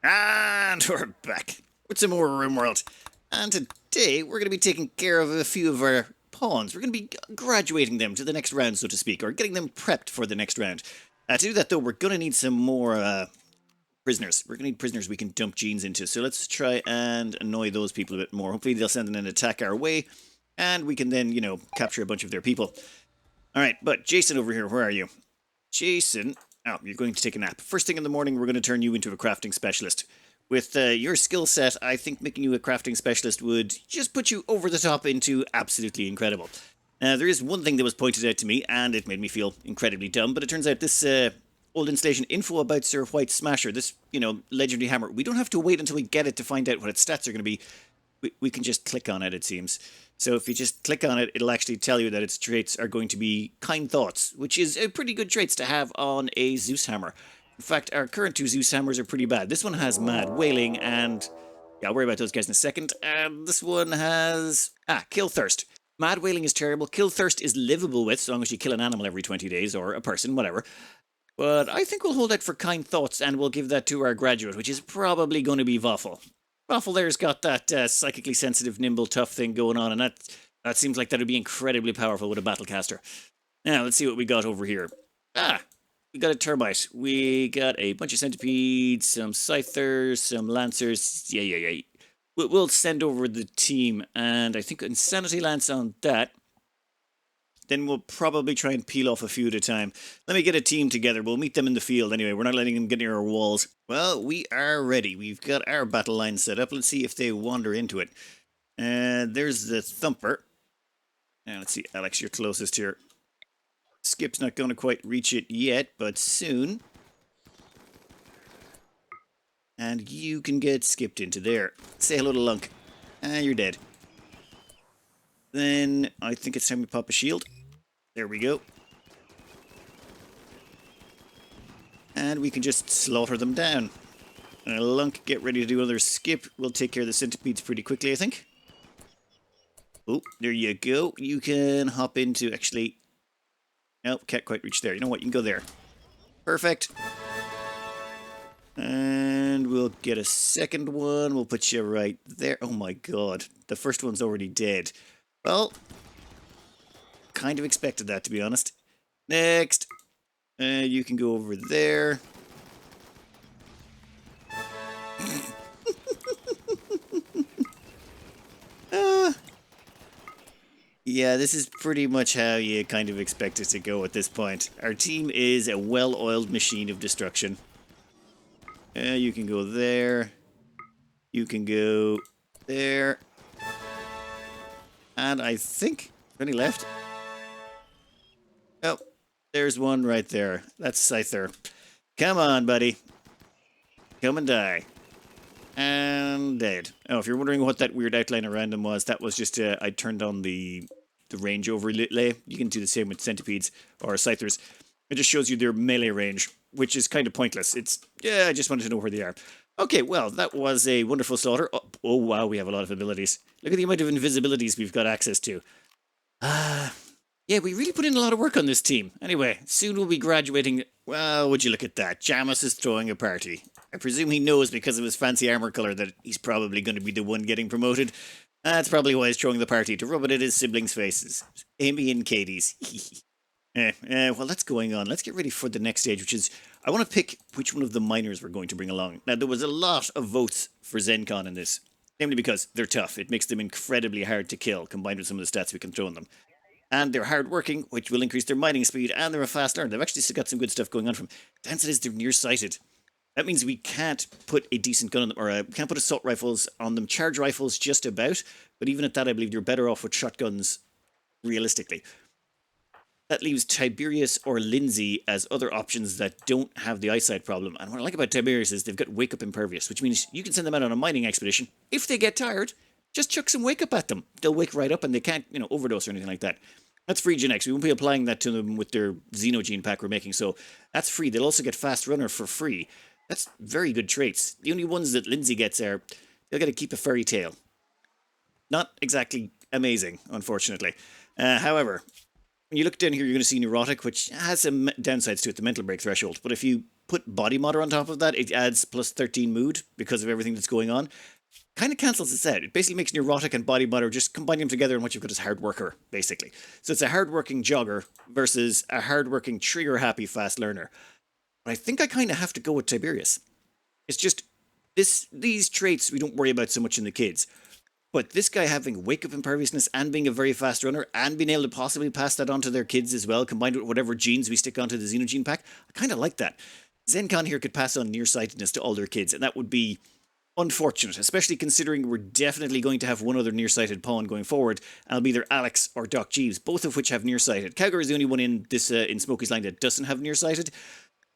And we're back with some more Rimworld. And today we're going to be taking care of a few of our pawns. We're going to be graduating them to the next round, so to speak, or getting them prepped for the next round. To do that, though, we're going to need some more prisoners. We're going to need prisoners we can dump genes into. So let's try and annoy those people a bit more. Hopefully they'll send an attack our way, and we can then, capture a bunch of their people. All right, but Jason over here, where are you? Jason... Oh, you're going to take a nap. First thing in the morning, we're going to turn you into a crafting specialist. With your skill set, I think making you a crafting specialist would just put you over the top into absolutely incredible. There is one thing that was pointed out to me, and it made me feel incredibly dumb, but it turns out this old installation info about Sir White Smasher, this, legendary hammer, we don't have to wait until we get it to find out what its stats are going to be. We can just click on it, it seems. So if you just click on it, it'll actually tell you that its traits are going to be kind thoughts, which is a pretty good traits to have on a Zeus hammer. In fact, our current two Zeus hammers are pretty bad. This one has mad wailing and... yeah, I'll worry about those guys in a second. And this one has... kill thirst. Mad wailing is terrible. Kill thirst is livable with, so long as you kill an animal every 20 days, or a person, whatever. But I think we'll hold out for kind thoughts, and we'll give that to our graduate, which is probably going to be Waffle. Waffle there's got that psychically sensitive, nimble, tough thing going on, and that seems like that would be incredibly powerful with a battlecaster. Now, let's see what we got over here. We got a termite. We got a bunch of centipedes, some scythers, some lancers. Yeah. We'll send over the team, and I think Insanity Lance on that. Then we'll probably try and peel off a few at a time. Let me get a team together. We'll meet them in the field anyway. We're not letting them get near our walls. Well, we are ready. We've got our battle line set up. Let's see if they wander into it. There's the Thumper. And let's see, Alex, you're closest here. Skip's not going to quite reach it yet, but soon. And you can get skipped into there. Say hello to Lunk. You're dead. Then I think it's time we pop a shield. There we go. And we can just slaughter them down. Lunk, get ready to do another skip. We'll take care of the centipedes pretty quickly, I think. Oh, there you go. You can hop into, actually... nope, can't quite reach there. You know what? You can go there. Perfect. And we'll get a second one. We'll put you right there. Oh my god. The first one's already dead. Well, kind of expected that, to be honest. Next. You can go over there. Yeah, this is pretty much how you kind of expect it to go at this point. Our team is a well-oiled machine of destruction. You can go there. You can go there. And I think... any left? Oh, there's one right there. That's Scyther. Come on, buddy. Come and die. And dead. Oh, if you're wondering what that weird outline around him was, that was just I turned on the range overlay. You can do the same with centipedes or scythers. It just shows you their melee range, which is kind of pointless. I just wanted to know where they are. Okay, well, that was a wonderful slaughter. Oh wow, we have a lot of abilities. Look at the amount of invisibilities we've got access to. Yeah, we really put in a lot of work on this team. Anyway, soon we'll be graduating. Well, would you look at that? Jamus is throwing a party. I presume he knows because of his fancy armor color that he's probably going to be the one getting promoted. That's probably why he's throwing the party, to rub it in his siblings' faces. Amy and Katie's. Well, that's going on. Let's get ready for the next stage, which is... I want to pick which one of the miners we're going to bring along. Now, there was a lot of votes for Zencon in this. Namely because they're tough. It makes them incredibly hard to kill, combined with some of the stats we can throw on them. And they're hard-working, which will increase their mining speed, and they're a fast learner. They've actually still got some good stuff going on from them. The answer is they're nearsighted. That means we can't put a decent gun on them, or can't put assault rifles on them. Charge rifles just about, but even at that, I believe you're better off with shotguns, realistically. That leaves Tiberius or Lindsay as other options that don't have the eyesight problem. And what I like about Tiberius is they've got Wake Up Impervious, which means you can send them out on a mining expedition. If they get tired, just chuck some Wake Up at them. They'll wake right up and they can't, overdose or anything like that. That's free genetics. We won't be applying that to them with their Xenogene pack we're making, so that's free. They'll also get Fast Runner for free. That's very good traits. The only ones that Lindsay gets are, they'll get to keep a fairy tail. Not exactly amazing, unfortunately. However, when you look down here, you're going to see Neurotic, which has some downsides to it, the mental break threshold. But if you put body modder on top of that, it adds plus 13 mood because of everything that's going on. Kind of cancels this out. It basically makes neurotic and body modder, just combine them together, and what you've got is hard worker, basically. So it's a hard-working jogger versus a hard-working, trigger-happy fast learner. But I think I kind of have to go with Tiberius. It's just these traits we don't worry about so much in the kids. But this guy having wake-up imperviousness and being a very fast runner and being able to possibly pass that on to their kids as well, combined with whatever genes we stick onto the Xenogene pack, I kind of like that. Zencon here could pass on nearsightedness to all their kids, and that would be unfortunate, especially considering we're definitely going to have one other nearsighted pawn going forward, and it'll be either Alex or Doc Jeeves, both of which have nearsighted. Cowger is the only one in this in Smokey's line that doesn't have nearsighted,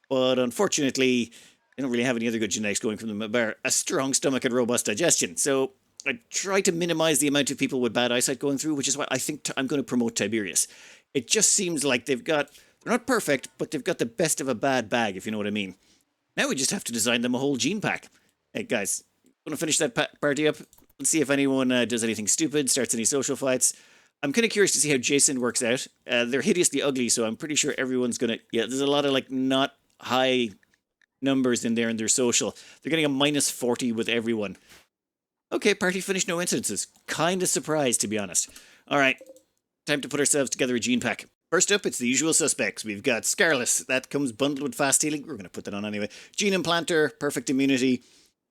but unfortunately, they don't really have any other good genetics going from them about a strong stomach and robust digestion. So I try to minimize the amount of people with bad eyesight going through, which is why I think I'm going to promote Tiberius. It just seems like they're not perfect, but they've got the best of a bad bag, if you know what I mean. Now we just have to design them a whole gene pack. Hey guys, want to finish that party up? Let's see if anyone does anything stupid, starts any social fights. I'm kind of curious to see how Jason works out. They're hideously ugly, so I'm pretty sure everyone's going to... Yeah, there's a lot of, like, not high numbers in there in their social. They're getting a minus 40 with everyone. Okay, party finished, no incidences. Kind of surprised, to be honest. Alright, time to put ourselves together a gene pack. First up, it's the usual suspects. We've got Scarless. That comes bundled with fast healing. We're going to put that on anyway. Gene implanter, perfect immunity.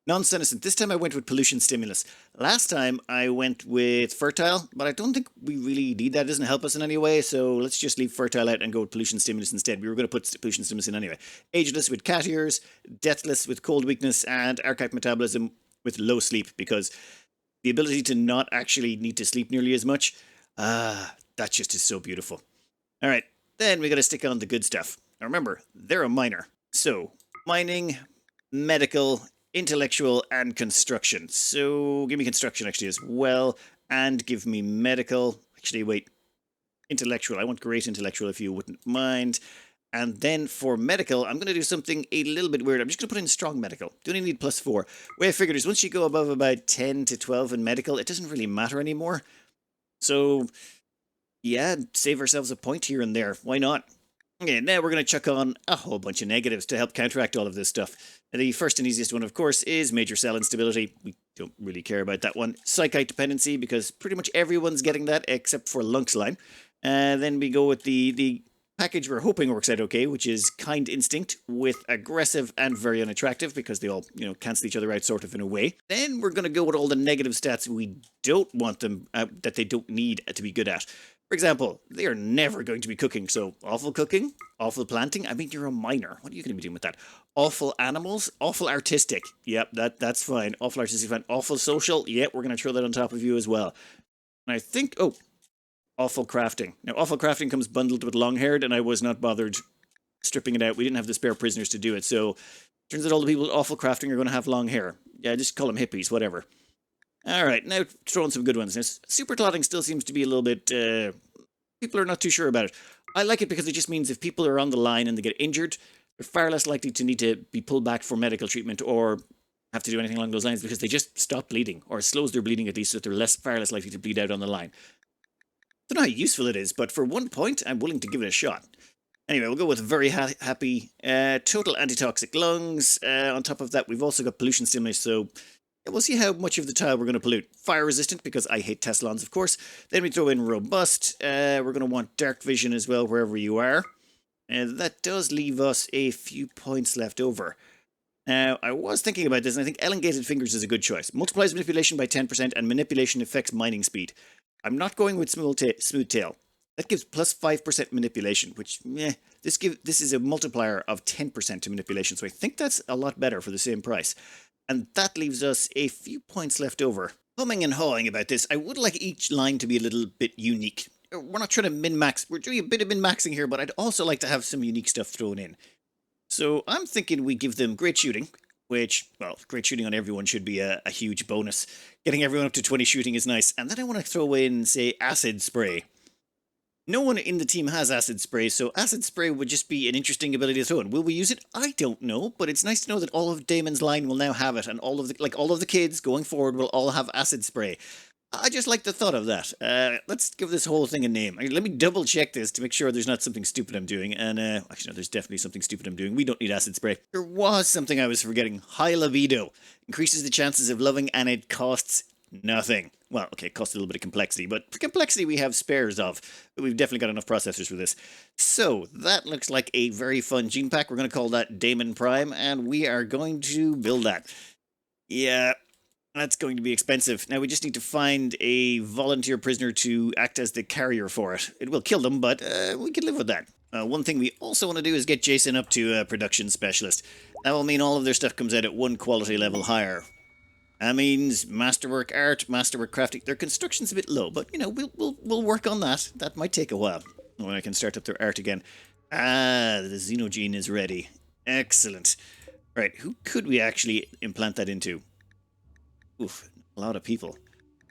Non-senescent. This time I went with pollution stimulus. Last time I went with fertile, but I don't think we really need that. It doesn't help us in any way, so let's just leave fertile out and go with pollution stimulus instead. We were going to put pollution stimulus in anyway. Ageless with cat ears, deathless with cold weakness, and archaic metabolism with low sleep, because the ability to not actually need to sleep nearly as much, that just is so beautiful. Alright, then we got to stick on the good stuff. Now remember, they're a miner. So, mining, medical, intellectual, and construction. So give me construction actually as well, and give me medical. Actually, wait, intellectual. I want great intellectual if you wouldn't mind. And then for medical, I'm going to do something a little bit weird. I'm just going to put in strong medical. Do only need plus 4. The way I figured is once you go above about 10 to 12 in medical, it doesn't really matter anymore. So yeah, save ourselves a point here and there. Why not? Okay, now we're going to chuck on a whole bunch of negatives to help counteract all of this stuff. The first and easiest one, of course, is major cell instability. We don't really care about that one. Psychite dependency, because pretty much everyone's getting that except for Lunk's line. Then we go with the package we're hoping works out okay, which is kind instinct with aggressive and very unattractive, because they all, cancel each other out sort of in a way. Then we're going to go with all the negative stats we don't want them, that they don't need to be good at. For example, they are never going to be cooking, so awful cooking, awful planting. I mean, you're a miner. What are you going to be doing with that? Awful animals, awful artistic. Yep, that's fine. Awful artistic, fine. Awful social. Yep, we're going to throw that on top of you as well. And I think, awful crafting. Now, awful crafting comes bundled with long-haired, and I was not bothered stripping it out. We didn't have the spare prisoners to do it, so turns out all the people with awful crafting are going to have long hair. Yeah, just call them hippies, whatever. Alright, now throwing some good ones. Now, super clotting still seems to be a little bit, people are not too sure about it. I like it because it just means if people are on the line and they get injured, they're far less likely to need to be pulled back for medical treatment or have to do anything along those lines, because they just stop bleeding, or slows their bleeding at least, so that they're far less likely to bleed out on the line. I don't know how useful it is, but for 1 point, I'm willing to give it a shot. Anyway, we'll go with very happy, total antitoxic lungs. On top of that, we've also got pollution stimulus, so we'll see how much of the tile we're going to pollute. Fire resistant, because I hate Teslons, of course. Then we throw in robust. We're going to want dark vision as well, wherever you are. And that does leave us a few points left over. Now, I was thinking about this, and I think elongated fingers is a good choice. Multiplies manipulation by 10%, and manipulation affects mining speed. I'm not going with smooth tail. That gives plus 5% manipulation, which, this is a multiplier of 10% to manipulation, so I think that's a lot better for the same price. And that leaves us a few points left over. Humming and hawing about this, I would like each line to be a little bit unique. We're not trying to min-max, we're doing a bit of min-maxing here, but I'd also like to have some unique stuff thrown in. So I'm thinking we give them great shooting, which, well, great shooting on everyone should be a huge bonus. Getting everyone up to 20 shooting is nice. And then I want to throw in, say, acid spray. No one in the team has acid spray, so acid spray would just be an interesting ability to throw in. Will we use it? I don't know, but it's nice to know that all of Damon's line will now have it, and all of the kids going forward will all have acid spray. I just like the thought of that. Let's give this whole thing a name. Let me double check this to make sure there's not something stupid I'm doing. And actually, no, there's definitely something stupid I'm doing. We don't need acid spray. There was something I was forgetting. High libido. Increases the chances of loving and it costs nothing. Well, okay, it costs a little bit of complexity, but for complexity we have spares of. We've definitely got enough processors for this. So, that looks like a very fun gene pack. We're going to call that Damon Prime, and we are going to build that. Yeah, that's going to be expensive. Now we just need to find a volunteer prisoner to act as the carrier for it. It will kill them, but we can live with that. One thing we also want to do is get Jason up to production specialist. That will mean all of their stuff comes out at one quality level higher. That means masterwork art, masterwork crafting. Their construction's a bit low, but you know we'll work on that. That might take a while when I can start up their art again. Ah, the Xenogene is ready. Excellent. Right, who could we actually implant that into? Oof, a lot of people.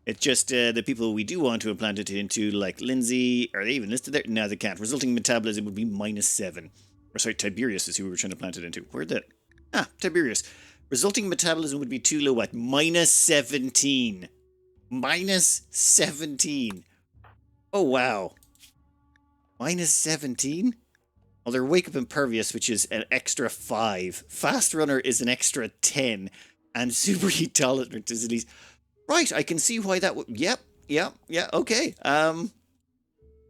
It's just the people we do want to implant it into, like Lindsay. Are they even listed there? No, they can't. Resulting metabolism would be -7. Or sorry, Tiberius is who we were trying to plant it into. Where'd that? Ah, Tiberius. Resulting metabolism would be too low at -17. -17. Oh, wow. -17? Well, they're wake up impervious, which is an extra 5. Fast runner is an extra 10. And superheat tolerant to disease. Right, I can see why that would... Yep, okay.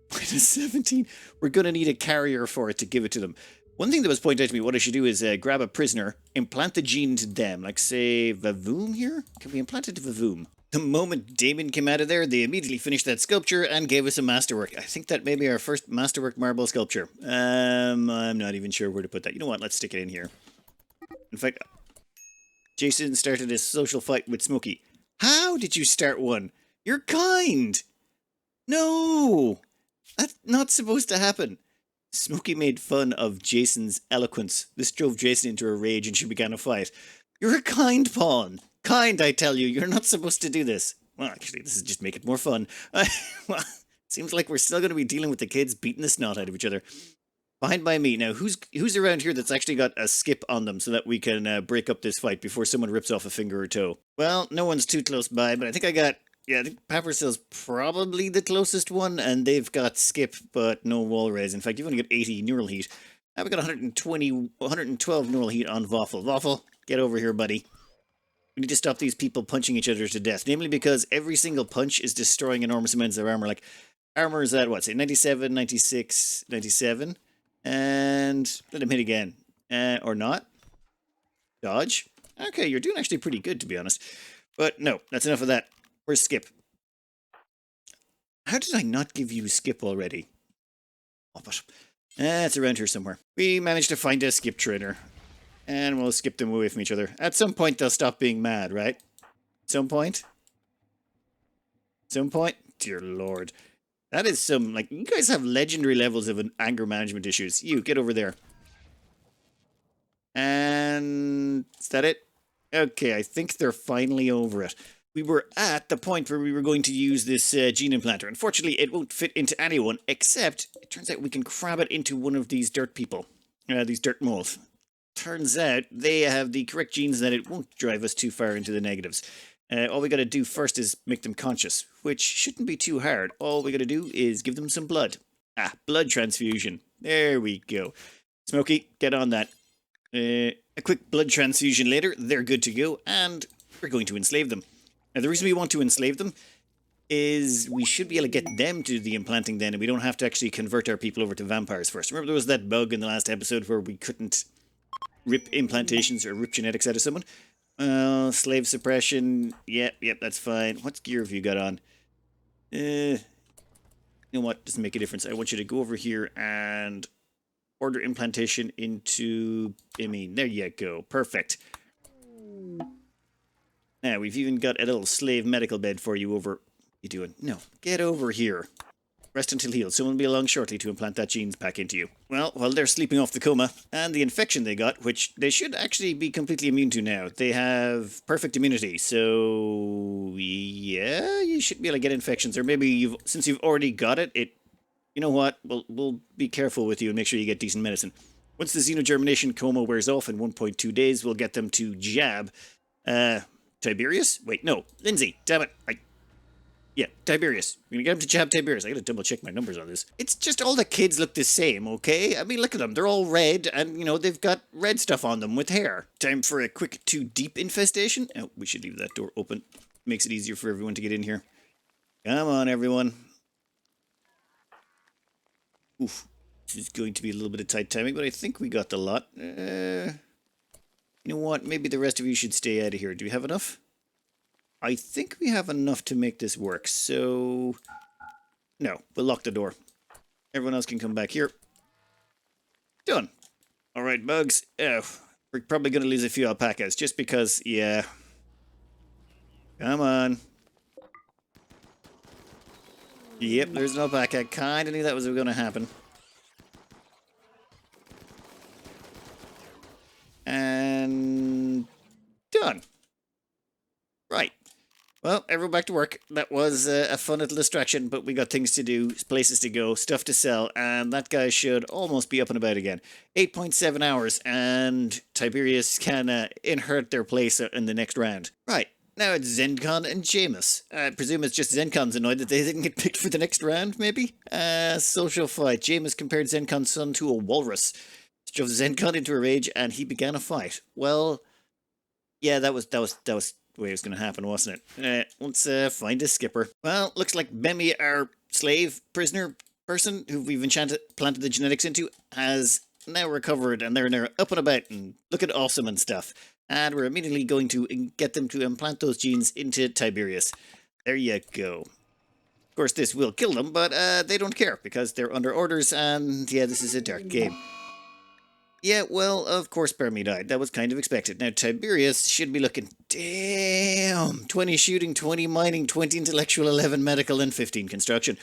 -17. We're going to need a carrier for it to give it to them. One thing that was pointed out to me, what I should do is grab a prisoner, implant the gene to them. Like, say, Vavoom here? Can we implant it to Vavoom? The moment Damon came out of there, they immediately finished that sculpture and gave us a masterwork. I think that may be our first masterwork marble sculpture. I'm not even sure where to put that. You know what? Let's stick it in here. In fact, Jason started a social fight with Smokey. How did you start one? You're kind. No, that's not supposed to happen. Smokey made fun of Jason's eloquence. This drove Jason into a rage and she began a fight. You're a kind pawn. Kind, I tell you. You're not supposed to do this. Well, actually, this is just make it more fun. Well, seems like we're still going to be dealing with the kids beating the snot out of each other. Fine by me. Now, who's around here that's actually got a skip on them so that we can break up this fight before someone rips off a finger or toe? Well, no one's too close by, but I think I got... Yeah, I think Peppercell's probably the closest one, and they've got skip, but no wall raise. In fact, you've only got 80 neural heat. I've got 112 neural heat on Waffle. Waffle, get over here, buddy. We need to stop these people punching each other to death, namely because every single punch is destroying enormous amounts of armor. Like, armor is at, what, say, 97, 96, 97? And let him hit again. Or not. Dodge. Okay, you're doing actually pretty good, to be honest. But no, that's enough of that. Where's Skip? How did I not give you Skip already? Oh, but it's around here somewhere. We managed to find a Skip trainer. And we'll skip them away from each other. At some point, they'll stop being mad, right? Some point? Some point? Dear Lord. That is some, like, you guys have legendary levels of anger management issues. You, get over there. And is that it? Okay, I think they're finally over it. We were at the point where we were going to use this gene implanter. Unfortunately, it won't fit into anyone, except it turns out we can crab it into one of these dirt people. These dirt moles. Turns out they have the correct genes that it won't drive us too far into the negatives. All we got to do first is make them conscious, which shouldn't be too hard. All we got to do is give them some blood. Ah, blood transfusion. There we go. Smokey, get on that. A quick blood transfusion later, they're good to go, and we're going to enslave them. Now, the reason we want to enslave them is we should be able to get them to do the implanting then, and we don't have to actually convert our people over to vampires first. Remember there was that bug in the last episode where we couldn't rip implantations or rip genetics out of someone? Slave suppression. Yep, that's fine. What gear have you got on? You know what? Doesn't make a difference. I want you to go over here and order implantation into... there you go. Perfect. Now, we've even got a little slave medical bed for you over... What are you doing? No, get over here. Rest until healed. Someone will be along shortly to implant that genes back into you. Well, while they're sleeping off the coma, and the infection they got, which they should actually be completely immune to now. They have perfect immunity, so... yeah, you should be able to get infections. Or maybe since you've already got it, you know what? We'll be careful with you and make sure you get decent medicine. Once the xenogermination coma wears off in 1.2 days, we'll get them to jab... Tiberius? Wait, no. Lindsay. Damn it. Yeah, Tiberius. We're gonna get him to jab Tiberius. I gotta double check my numbers on this. It's just all the kids look the same, okay? I mean, look at them. They're all red, and, you know, they've got red stuff on them with hair. Time for a quick too deep infestation. Oh, we should leave that door open. Makes it easier for everyone to get in here. Come on, everyone. Oof. This is going to be a little bit of tight timing, but I think we got the lot. You know what? Maybe the rest of you should stay out of here. Do we have enough? I think we have enough to make this work, so... No, we'll lock the door. Everyone else can come back here. Done. Alright, bugs. We're probably going to lose a few alpacas, just because, yeah. Come on. Yep, there's an alpaca. Kinda knew that was going to happen. And... done. Right. Well, everyone back to work. That was a fun little distraction, but we got things to do, places to go, stuff to sell, and that guy should almost be up and about again. 8.7 hours, and Tiberius can inherit their place in the next round. Right, now it's Xenogenes and Jameis. I presume it's just Xenogenes annoyed that they didn't get picked for the next round, maybe? Social fight. Jameis compared Xenogenes' son to a walrus. Drove Xenogenes into a rage, and he began a fight. Well, yeah, that was the way it was going to happen, wasn't it? Let's find a skipper. Well, looks like Bemi, our slave, prisoner, person who we've planted the genetics into, has now recovered, and they're now up and about and looking awesome and stuff. And we're immediately going to get them to implant those genes into Tiberius. There you go. Of course, this will kill them, but they don't care, because they're under orders, and yeah, this is a dark game. Yeah, well, of course Bermy died. That was kind of expected. Now, Tiberius should be looking... Damn! 20 shooting, 20 mining, 20 intellectual, 11 medical, and 15 construction.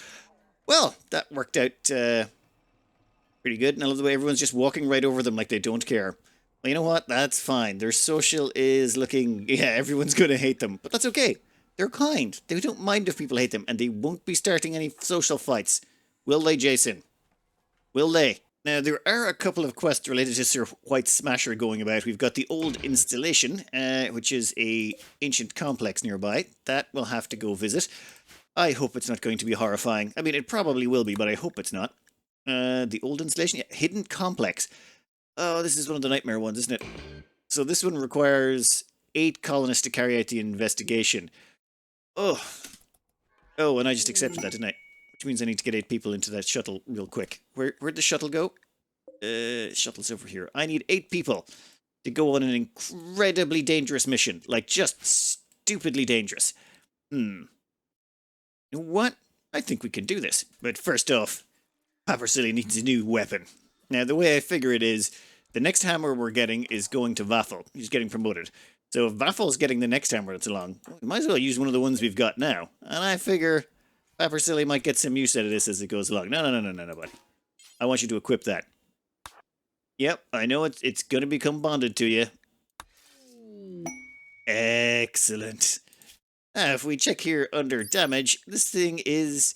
Well, that worked out pretty good. And I love the way everyone's just walking right over them like they don't care. Well, you know what? That's fine. Their social is looking... Yeah, everyone's going to hate them. But that's okay. They're kind. They don't mind if people hate them. And they won't be starting any social fights. Will they, Jason? Will they? Now, there are a couple of quests related to Sir White Smasher going about. We've got the old installation, which is a ancient complex nearby. That we'll have to go visit. I hope it's not going to be horrifying. I mean, it probably will be, but I hope it's not. The old installation? Yeah, hidden complex. Oh, this is one of the nightmare ones, isn't it? So this one requires 8 colonists to carry out the investigation. Oh. Oh, and I just accepted that, didn't I? Which means I need to get 8 people into that shuttle real quick. Where'd the shuttle go? Shuttle's over here. I need 8 people to go on an incredibly dangerous mission. Like, just stupidly dangerous. You know what? I think we can do this. But first off, Papersily needs a new weapon. Now, the way I figure it is, the next hammer we're getting is going to Vaffel. He's getting promoted. So if Vaffel's getting the next hammer that's along, we might as well use one of the ones we've got now. And I figure... Papersily might get some use out of this as it goes along. No, buddy. I want you to equip that. Yep, I know it's going to become bonded to you. Excellent. Now, if we check here under damage, this thing is...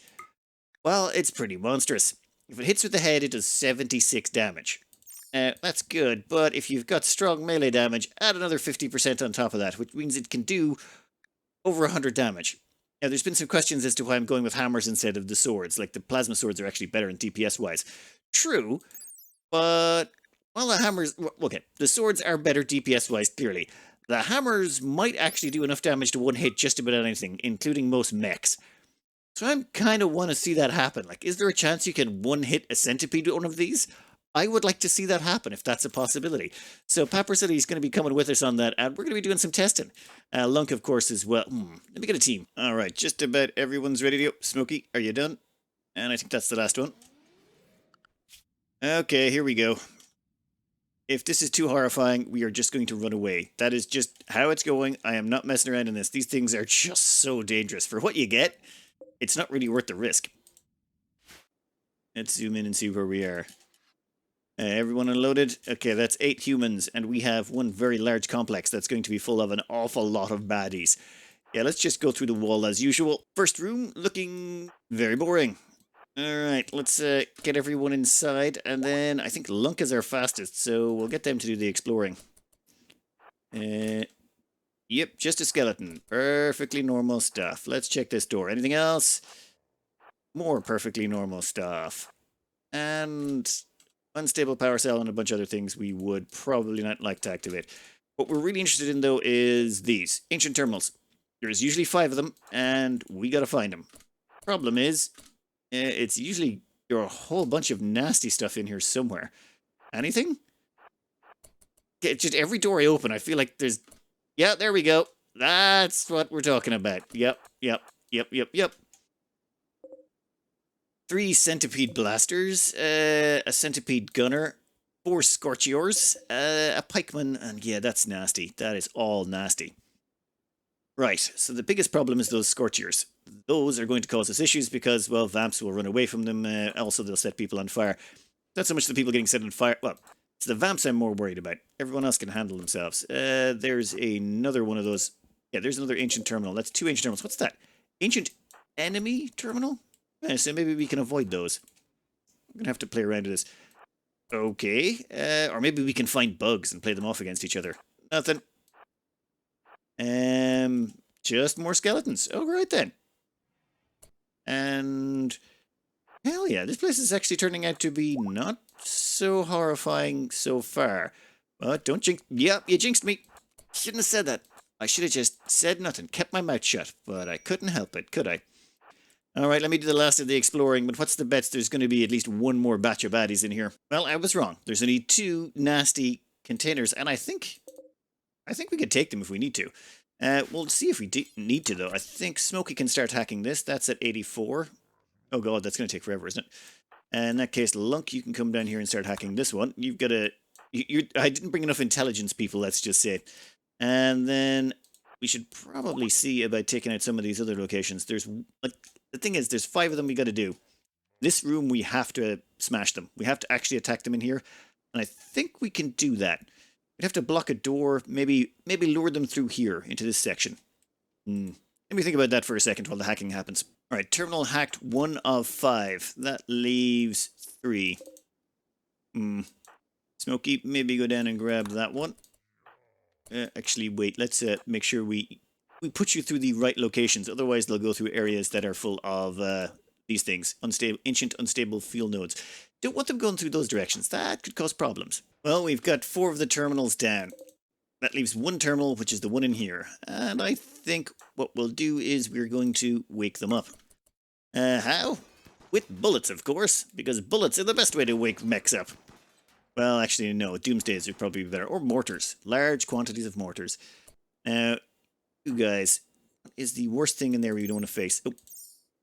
Well, it's pretty monstrous. If it hits with the head, it does 76 damage. That's good, but if you've got strong melee damage, add another 50% on top of that, which means it can do over 100 damage. Now, there's been some questions as to why I'm going with hammers instead of the swords. Like, the plasma swords are actually better in DPS-wise. True, but... Well, the hammers... Okay, the swords are better DPS-wise, clearly. The hammers might actually do enough damage to one-hit just about anything, including most mechs. So I kind of want to see that happen. Like, is there a chance you can one-hit a centipede with one of these? I would like to see that happen, if that's a possibility. So Papersily is going to be coming with us on that, and we're going to be doing some testing. Lunk, of course, as well. Let me get a team. All right, just about everyone's ready to go. Smokey, are you done? And I think that's the last one. Okay, here we go. If this is too horrifying, we are just going to run away. That is just how it's going. I am not messing around in this. These things are just so dangerous. For what you get, it's not really worth the risk. Let's zoom in and see where we are. Everyone unloaded? Okay, that's 8 humans, and we have one very large complex that's going to be full of an awful lot of baddies. Yeah, let's just go through the wall as usual. First room, looking very boring. Alright, let's get everyone inside, and then I think Lunk is our fastest, so we'll get them to do the exploring. Yep, just a skeleton. Perfectly normal stuff. Let's check this door. Anything else? More perfectly normal stuff. And unstable power cell and a bunch of other things we would probably not like to activate. What we're really interested in, though, is these ancient terminals. There's usually 5 of them, and we gotta find them. Problem is, it's usually there are a whole bunch of nasty stuff in here somewhere. Anything? Just every door I open, I feel like there's... Yeah, there we go. That's what we're talking about. Yep. 3 centipede blasters, a centipede gunner, 4 scorchiors, a pikeman, and yeah, that's nasty. That is all nasty. Right, so the biggest problem is those scorchiors. Those are going to cause us issues because, well, vamps will run away from them. Also, they'll set people on fire. Not so much the people getting set on fire. Well, it's the vamps I'm more worried about. Everyone else can handle themselves. There's another one of those. Yeah, there's another ancient terminal. That's 2 ancient terminals. What's that? Ancient enemy terminal? So maybe we can avoid those. I'm going to have to play around with this. Okay. Or maybe we can find bugs and play them off against each other. Nothing. Just more skeletons. Oh, right then. And hell yeah, this place is actually turning out to be not so horrifying so far. But don't jinx. Yep, you jinxed me. Shouldn't have said that. I should have just said nothing, kept my mouth shut, but I couldn't help it, could I? All right, let me do the last of the exploring, but what's the bets there's going to be at least one more batch of baddies in here? Well, I was wrong. There's only 2 nasty containers, and I think we could take them if we need to. We'll see if we need to, though. I think Smokey can start hacking this. That's at 84. Oh, God, that's going to take forever, isn't it? In that case, Lunk, you can come down here and start hacking this one. You've got to... I didn't bring enough intelligence, people, let's just say. And then we should probably see about taking out some of these other locations. There's... The thing is, there's 5 of them we got to do. This room, we have to smash them. We have to actually attack them in here. And I think we can do that. We'd have to block a door, maybe lure them through here into this section. Let me think about that for a second while the hacking happens. All right, terminal hacked 1 of 5. That leaves 3. Smokey, maybe go down and grab that one. Actually, wait, let's make sure we put you through the right locations. Otherwise, they'll go through areas that are full of these things. Ancient unstable field nodes. Don't want them going through those directions. That could cause problems. Well, we've got 4 of the terminals down. That leaves 1 terminal, which is the one in here. And I think what we'll do is we're going to wake them up. How? With bullets, of course, because bullets are the best way to wake mechs up. Well, actually, no. Doomsdays would probably be better. Or mortars. Large quantities of mortars. You guys, what is the worst thing in there we don't want to face? Oh,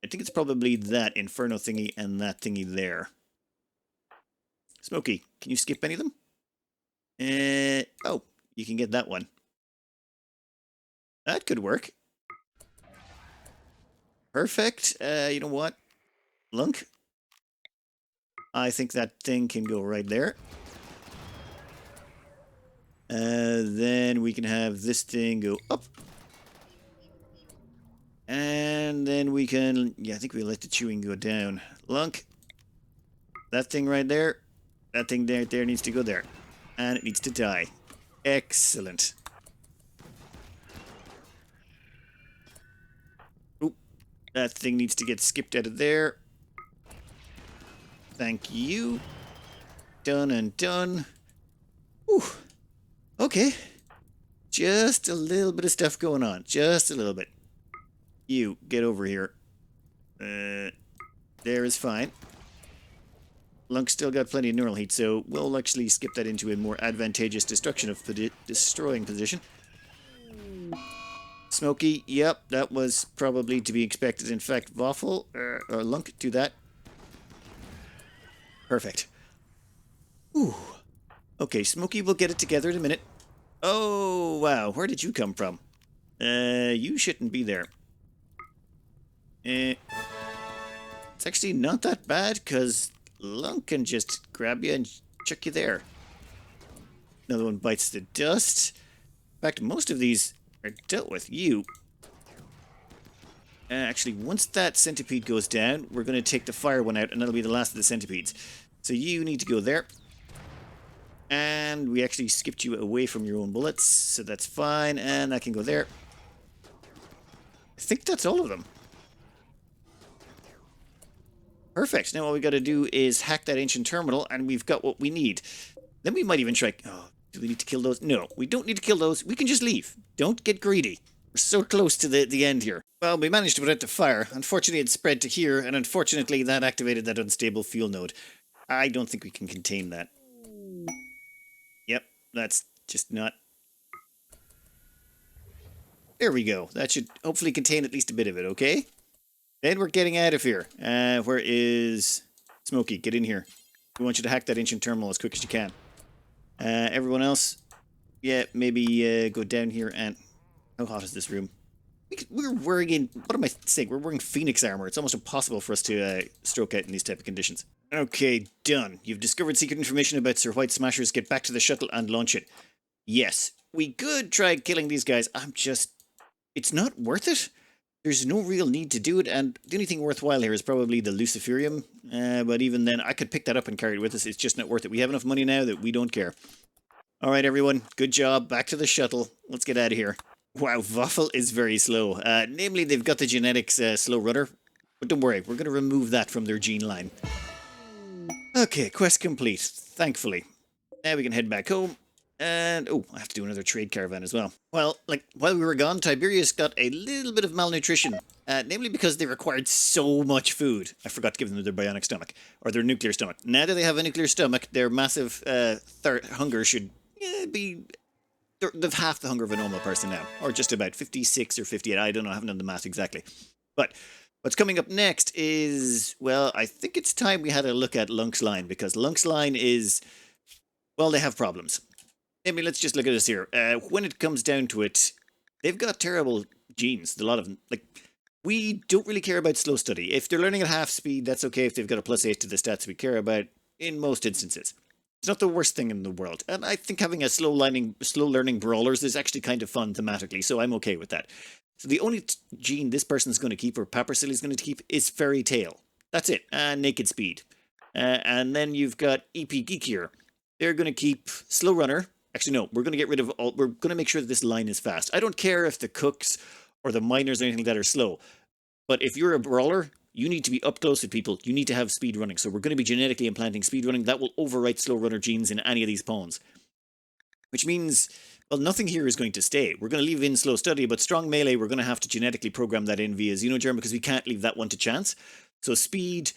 I think it's probably that inferno thingy and that thingy there. Smokey, can you skip any of them? Oh, you can get that one. That could work. Perfect. You know what? Lunk. I think that thing can go right there. Then we can have this thing go up. And then we can... Yeah, I think we'll let the chewing go down. Lunk. That thing right there. That thing there needs to go there. And it needs to die. Excellent. Oop. That thing needs to get skipped out of there. Thank you. Done and done. Whew. Okay. Just a little bit of stuff going on. Just a little bit. You, get over here. There is fine. Lunk's still got plenty of neural heat, so we'll actually skip that into a more advantageous destroying position. Smokey, yep, that was probably to be expected. In fact, Waffle, or Lunk, do that. Perfect. Ooh. Okay, Smokey will get it together in a minute. Oh, wow, where did you come from? You shouldn't be there. It's actually not that bad, because Lunk can just grab you and chuck you there. Another one bites the dust. In fact, most of these are dealt with. You. Actually, once that centipede goes down, we're going to take the fire one out, and that'll be the last of the centipedes. So you need to go there. And we actually skipped you away from your own bullets, so that's fine. And that can go there. I think that's all of them. Perfect. Now all we got to do is hack that ancient terminal, and we've got what we need. Then we might even try... Oh, do we need to kill those? No, we don't need to kill those. We can just leave. Don't get greedy. We're so close to the end here. Well, we managed to put out the fire. Unfortunately, it spread to here, and unfortunately, that activated that unstable fuel node. I don't think we can contain that. Yep, that's just not... There we go. That should hopefully contain at least a bit of it, okay? Then we're getting out of here. Where is... Smokey, get in here. We want you to hack that ancient terminal as quick as you can. Everyone else, yeah, maybe go down here and... How hot is this room? We're wearing... What am I saying? We're wearing Phoenix armor. It's almost impossible for us to stroke out in these type of conditions. Okay, done. You've discovered secret information about Sir White Smashers. Get back to the shuttle and launch it. Yes, we could try killing these guys. It's not worth it. There's no real need to do it, and the only thing worthwhile here is probably the Luciferium. But even then, I could pick that up and carry it with us. It's just not worth it. We have enough money now that we don't care. All right, everyone. Good job. Back to the shuttle. Let's get out of here. Wow, Waffle is very slow. Namely, they've got the genetics slow rudder. But don't worry, we're going to remove that from their gene line. Okay, quest complete. Thankfully. Now we can head back home. And, oh, I have to do another trade caravan as well. Well, while we were gone, Tiberius got a little bit of malnutrition. Namely because they required so much food. I forgot to give them their bionic stomach. Or their nuclear stomach. Now that they have a nuclear stomach, their massive hunger should be... They've half the hunger of a normal person now. Or just about 56 or 58. I don't know, I haven't done the math exactly. But what's coming up next is... Well, I think it's time we had a look at Lunk's line. Because Lunk's line is... Well, they have problems. Maybe let's just look at this here. When it comes down to it, they've got terrible genes. A lot of them. We don't really care about slow study. If they're learning at half speed, that's okay. If they've got a +8 to the stats we care about, in most instances. It's not the worst thing in the world. And I think having a slow learning brawlers is actually kind of fun thematically, so I'm okay with that. So the only gene this person's going to keep, or Papersilly's going to keep, is Fairy Tail. That's it. And Naked Speed. And then you've got EP Geekier. They're going to keep Slow Runner. Actually, no, we're going to get rid of all... We're going to make sure that this line is fast. I don't care if the cooks or the miners or anything that are slow. But if you're a brawler, you need to be up close with people. You need to have speed running. So we're going to be genetically implanting speed running. That will overwrite slow runner genes in any of these pawns. Which means, well, nothing here is going to stay. We're going to leave in slow study, but strong melee, we're going to have to genetically program that in via Xenogerm because we can't leave that one to chance. So speed,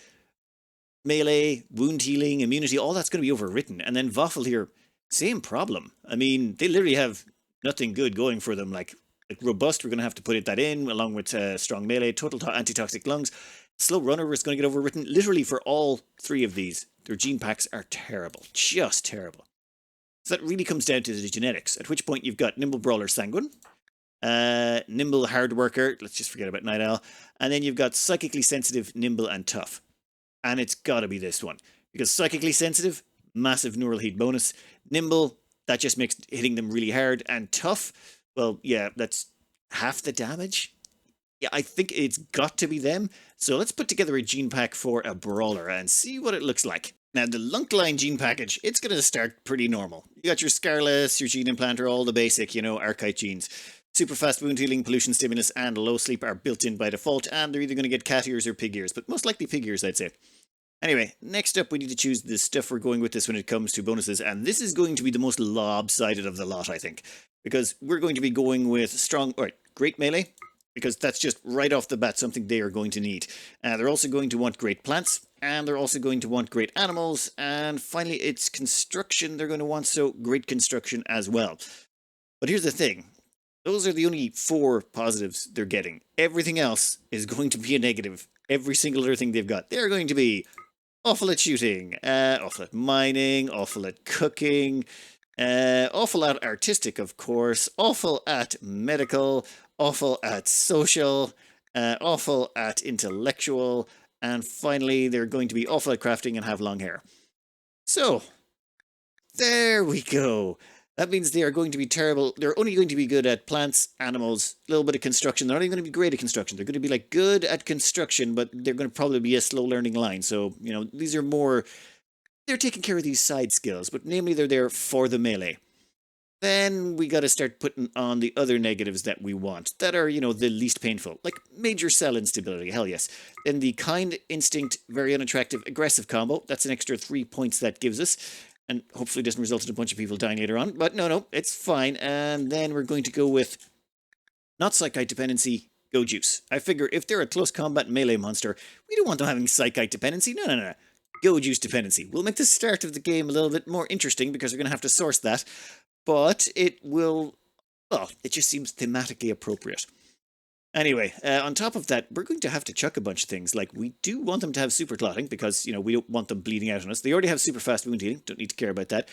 melee, wound healing, immunity, all that's going to be overwritten. And then Waffle here... Same problem. I mean, they literally have nothing good going for them. Like robust, we're going to have to put that in, along with strong melee, total antitoxic lungs. Slow runner is going to get overwritten. Literally for all three of these, their gene packs are terrible. Just terrible. So that really comes down to the genetics, at which point you've got Nimble Brawler Sanguine, Nimble Hard Worker, let's just forget about Night Owl, and then you've got Psychically Sensitive, Nimble, and Tough. And it's got to be this one. Because Psychically Sensitive... Massive neural heat bonus. Nimble, that just makes hitting them really hard. And Tough, well, yeah, that's half the damage. Yeah, I think it's got to be them. So let's put together a gene pack for a brawler and see what it looks like. Now, the Lunk line gene package, it's going to start pretty normal. You got your Scarless, your gene implanter, all the basic, archite genes. Super fast wound healing, pollution stimulus, and low sleep are built in by default. And they're either going to get cat ears or pig ears, but most likely pig ears, I'd say. Anyway, next up we need to choose the stuff we're going with this when it comes to bonuses, and this is going to be the most lopsided of the lot, I think. Because we're going to be going with great melee, because that's just right off the bat something they are going to need. They're also going to want great plants, and they're also going to want great animals, and finally it's construction they're going to want, so great construction as well. But here's the thing. Those are the only 4 positives they're getting. Everything else is going to be a negative. Every single other thing they've got. They're going to be awful at shooting, awful at mining, awful at cooking, awful at artistic, of course, awful at medical, awful at social, awful at intellectual, and finally they're going to be awful at crafting and have long hair. So, there we go. That means they are going to be terrible. They're only going to be good at plants, animals, a little bit of construction. They're not even going to be great at construction. They're going to be good at construction, but they're going to probably be a slow learning line. So, these are more they're taking care of these side skills, but namely they're there for the melee. Then we got to start putting on the other negatives that we want, that are, you know, the least painful, like major cell instability, hell yes. Then the kind, instinct, very unattractive, aggressive combo, that's an extra 3 points that gives us, and hopefully doesn't result in a bunch of people dying later on, but no, it's fine. And then we're going to go with, not Psychite dependency, go juice. I figure if they're a close combat melee monster, we don't want them having Psychite dependency, no. Go juice dependency. We'll make the start of the game a little bit more interesting because we're going to have to source that. But it will, well, it just seems thematically appropriate. Anyway, on top of that, we're going to have to chuck a bunch of things. Like, we do want them to have super clotting because, you know, we don't want them bleeding out on us. They already have super fast wound healing. Don't need to care about that.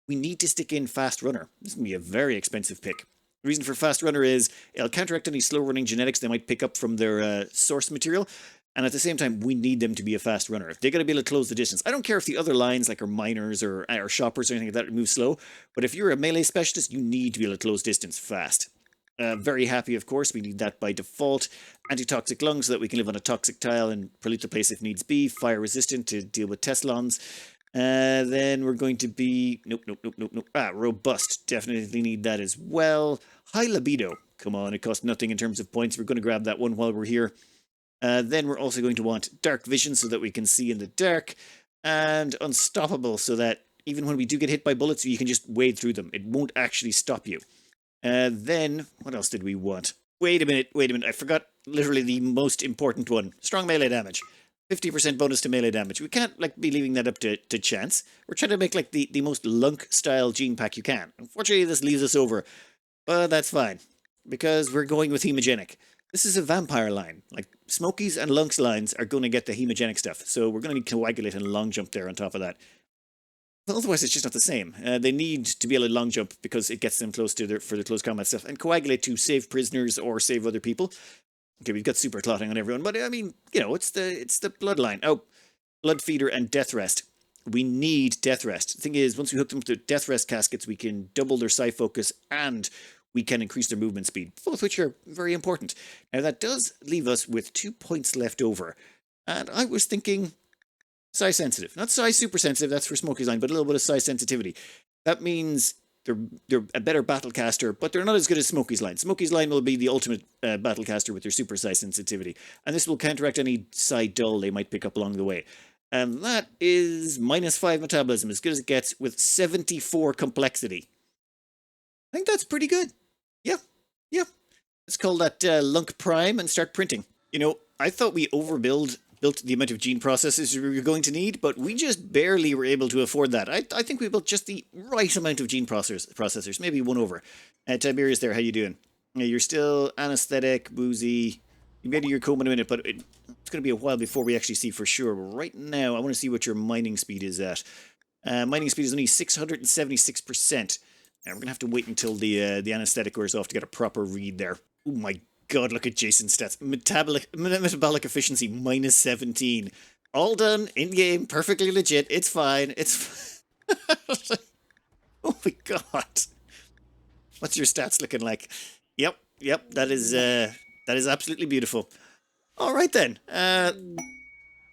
We need to stick in fast runner. This is going to be a very expensive pick. The reason for fast runner is it'll counteract any slow running genetics they might pick up from their source material. And at the same time, we need them to be a fast runner. They got to be able to close the distance. I don't care if the other lines, like our miners or shoppers or anything like that, move slow. But if you're a melee specialist, you need to be able to close distance fast. Very happy, of course. We need that by default. Antitoxic lungs so that we can live on a toxic tile and pollute the place if needs be. Fire resistant to deal with Teslons. Then we're going to be... Nope. Robust. Definitely need that as well. High libido. Come on, it costs nothing in terms of points. We're going to grab that one while we're here. Then we're also going to want dark vision so that we can see in the dark, and unstoppable so that even when we do get hit by bullets, you can just wade through them. It won't actually stop you. Then, what else did we want? Wait a minute, I forgot literally the most important one. Strong melee damage. 50% bonus to melee damage. We can't be leaving that up to chance. We're trying to make the most lunk-style gene pack you can. Unfortunately, this leaves us over, but that's fine, because we're going with hemogenic. This is a vampire line. Like, Smokies and Lunks lines are going to get the hemogenic stuff. So we're going to need Coagulate and Long Jump there on top of that. But otherwise, it's just not the same. They need to be able to Long Jump because it gets them close to for the close combat stuff. And Coagulate to save prisoners or save other people. Okay, we've got super clotting on everyone. But, I mean, you know, it's the bloodline. Oh, Blood Feeder and Death Rest. We need Death Rest. The thing is, once we hook them to Death Rest caskets, we can double their psi focus and we can increase their movement speed, both which are very important. Now, that does leave us with 2 points left over. And I was thinking psi sensitive. Not psi super sensitive, that's for Smokey's line, but a little bit of psi sensitivity. That means they're a better battlecaster, but they're not as good as Smokey's line. Smokey's line will be the ultimate battlecaster with their super psi sensitivity. And this will counteract any psi dull they might pick up along the way. And that is -5 metabolism, as good as it gets, with 74 complexity. I think that's pretty good. Yeah. Let's call that Lunk Prime and start printing. You know, I thought we built the amount of gene processors we were going to need, but we just barely were able to afford that. I think we built just the right amount of gene processors, maybe one over. Tiberius there, how you doing? You're still anesthetic, boozy. Maybe you're coming in a minute, but it's going to be a while before we actually see for sure. Right now, I want to see what your mining speed is at. Mining speed is only 676%. And we're going to have to wait until the anesthetic wears off to get a proper read there. Oh my god, look at Jason's stats. Metabolic efficiency, -17. All done, in-game, perfectly legit. It's fine. Oh my god. What's your stats looking like? Yep, that is absolutely beautiful. All right then.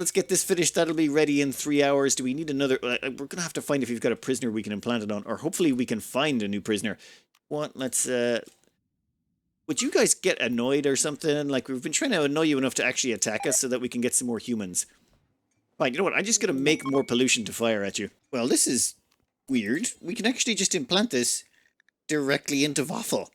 Let's get this finished. That'll be ready in 3 hours. Do we need another? We're going to have to find if we've got a prisoner we can implant it on, or hopefully we can find a new prisoner. What? Let's, would you guys get annoyed or something? Like, we've been trying to annoy you enough to actually attack us so that we can get some more humans. Fine, you know what? I'm just going to make more pollution to fire at you. Well, this is weird. We can actually just implant this directly into Waffle.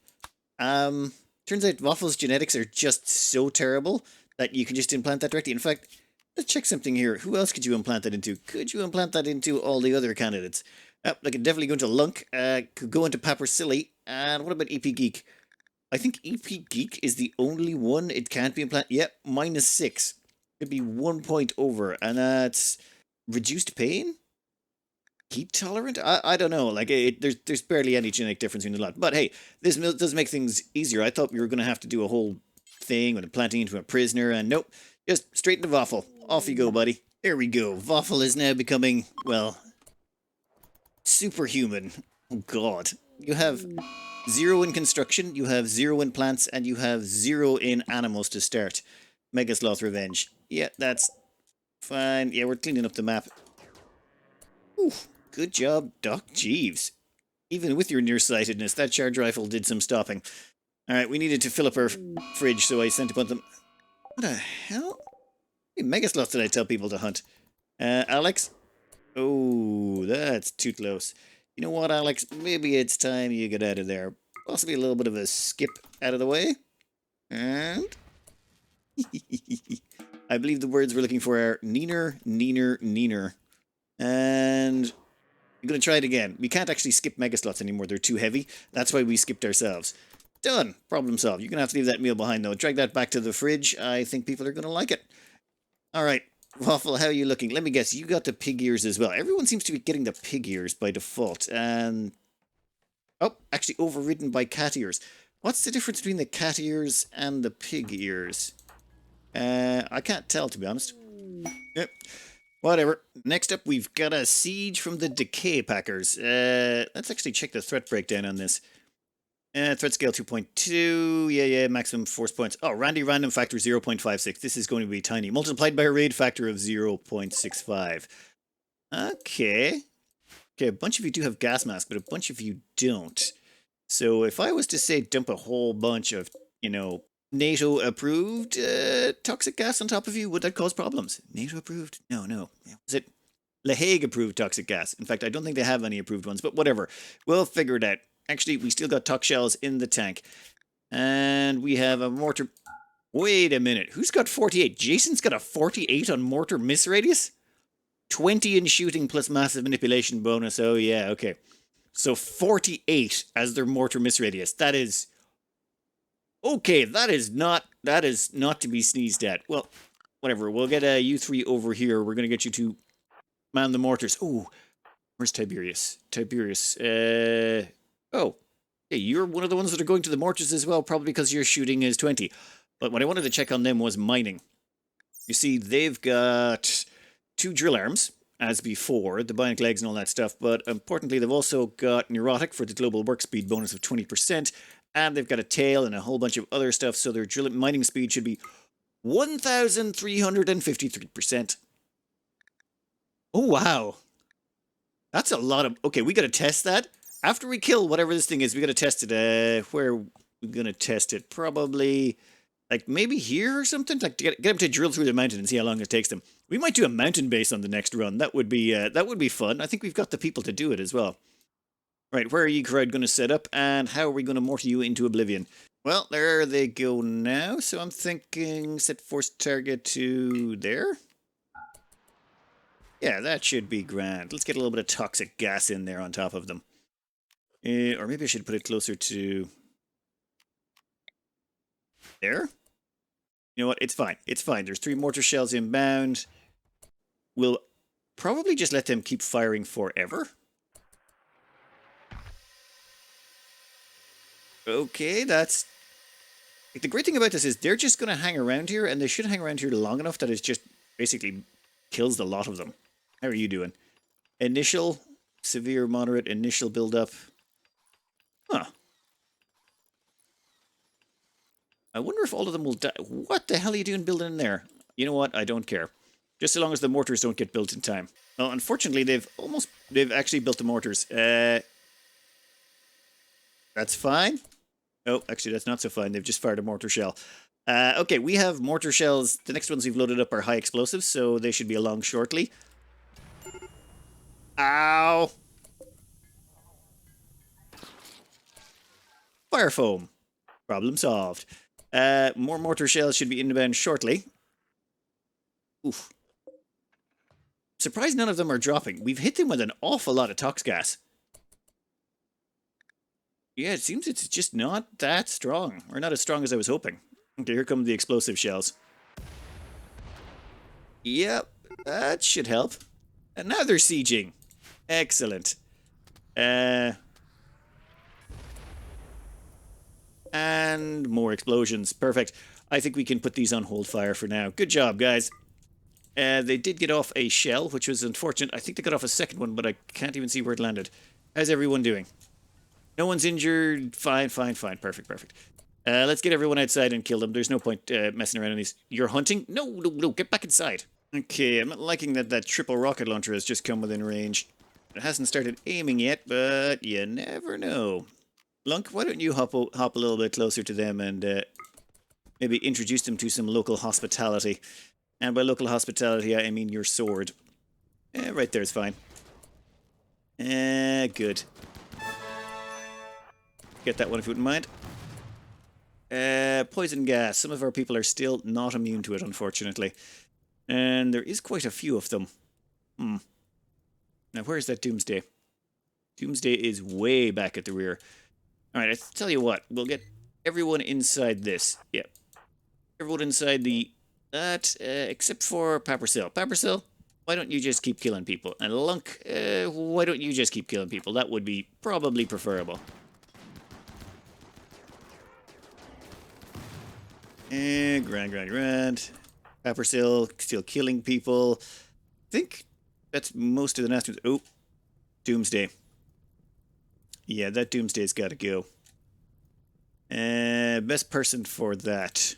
Turns out Waffle's genetics are just so terrible that you can just implant that directly. In fact, let's check something here. Who else could you implant that into? Could you implant that into all the other candidates? I could definitely go into Lunk. Could go into Papersilly. And what about EP Geek? I think EP Geek is the only one it can't be implanted. Yep, -6. Could be 1 point over. And that's reduced pain? Heat tolerant? I don't know. Like, there's barely any genetic difference between the lot. But hey, this does make things easier. I thought we were going to have to do a whole thing with implanting into a prisoner. And nope, just straight into Waffle. Off you go, buddy. There we go. Waffle is now becoming, well, superhuman. Oh, God. You have 0 in construction, you have 0 in plants, and you have 0 in animals to start. Mega Sloth Revenge. Yeah, that's fine. Yeah, we're cleaning up the map. Oof, good job, Doc Jeeves. Even with your nearsightedness, that charge rifle did some stopping. Alright, we needed to fill up our fridge, so I sent a bunch of them. What the hell? How many megasloths did I tell people to hunt? Alex? Oh, that's too close. You know what, Alex? Maybe it's time you get out of there. Possibly a little bit of a skip out of the way. And... I believe the words we're looking for are neener, neener, neener. And... I'm going to try it again. We can't actually skip megaslots anymore. They're too heavy. That's why we skipped ourselves. Done. Problem solved. You're going to have to leave that meal behind, though. Drag that back to the fridge. I think people are going to like it. All right. Waffle, how are you looking? Let me guess. You got the pig ears as well. Everyone seems to be getting the pig ears by default. And... oh, actually overridden by cat ears. What's the difference between the cat ears and the pig ears? I can't tell, to be honest. Yep. Whatever. Next up, we've got a siege from the decay packers. Let's actually check the threat breakdown on this. Threat scale 2.2. Yeah, maximum force points. Oh, Randy random factor 0.56. This is going to be tiny. Multiplied by a raid factor of 0.65. Okay. Okay, a bunch of you do have gas mask, but a bunch of you don't. So if I was to say dump a whole bunch of, you know, NATO-approved toxic gas on top of you, would that cause problems? NATO-approved? No. Was it La Hague-approved toxic gas? In fact, I don't think they have any approved ones, but whatever. We'll figure it out. Actually, we still got tox shells in the tank. And we have a mortar... wait a minute. Who's got 48? Jason's got a 48 on mortar miss radius? 20 in shooting plus massive manipulation bonus. Oh, yeah, okay. So 48 as their mortar miss radius. That is... okay, that is not to be sneezed at. Well, whatever. We'll get you three over here. We're going to get you to man the mortars. Oh, where's Tiberius? Oh, hey, you're one of the ones that are going to the mortars as well, probably because your shooting is 20. But what I wanted to check on them was mining. You see, they've got 2 drill arms, as before, the bionic legs and all that stuff, but importantly, they've also got neurotic for the global work speed bonus of 20%, and they've got a tail and a whole bunch of other stuff, so their drill mining speed should be 1,353%. Oh, wow. That's a lot of... okay, we got to test that. After we kill whatever this thing is, we got to test it. Where are we going to test it? Probably... like maybe here or something? Like get them to drill through the mountain and see how long it takes them. We might do a mountain base on the next run. That would be fun. I think we've got the people to do it as well. Right, where are you crowd going to set up, and how are we going to mortar you into oblivion? Well, there they go now. So I'm thinking set force target to there. Yeah, that should be grand. Let's get a little bit of toxic gas in there on top of them. Or maybe I should put it closer to there. You know what? It's fine. It's fine. There's 3 mortar shells inbound. We'll probably just let them keep firing forever. Okay, that's... like, the great thing about this is they're just going to hang around here, and they should hang around here long enough that it just basically kills the lot of them. How are you doing? Initial, severe, moderate, initial build-up. Huh. I wonder if all of them will die. What the hell are you doing building in there? You know what? I don't care. Just so long as the mortars don't get built in time. Well, unfortunately, they've actually built the mortars. That's fine. Oh, actually, that's not so fine. They've just fired a mortar shell. Okay, we have mortar shells. The next ones we've loaded up are high explosives, so they should be along shortly. Ow! Fire foam. Problem solved. More mortar shells should be inbound shortly. Oof. Surprised none of them are dropping. We've hit them with an awful lot of tox gas. Yeah, it seems it's just not that strong. Or not as strong as I was hoping. Okay, here come the explosive shells. Yep, that should help. And now they're sieging. Excellent. And more explosions. Perfect. I think we can put these on hold fire for now. Good job, guys. They did get off a shell, which was unfortunate. I think they got off a second one, but I can't even see where it landed. How's everyone doing? No one's injured. Fine. Perfect. Let's get everyone outside and kill them. There's no point messing around on these. You're hunting? No. Get back inside. Okay, I'm not liking that triple rocket launcher has just come within range. It hasn't started aiming yet, but you never know. Lunk, why don't you hop a little bit closer to them and maybe introduce them to some local hospitality. And by local hospitality, I mean your sword. Right there is fine. Good. Get that one if you wouldn't mind. Poison gas. Some of our people are still not immune to it, unfortunately. And there is quite a few of them. Now, where's that Doomsday? Doomsday is way back at the rear. Alright, I tell you what. We'll get everyone inside this. Yeah. Everyone inside the... That, except for Papercell. Papercell, why don't you just keep killing people? And Lunk, why don't you just keep killing people? That would be probably preferable. Grand. Papercell, still killing people. I think that's most of the Nationals. Oh, Doomsday. Yeah, that Doomsday's got to go. Best person for that.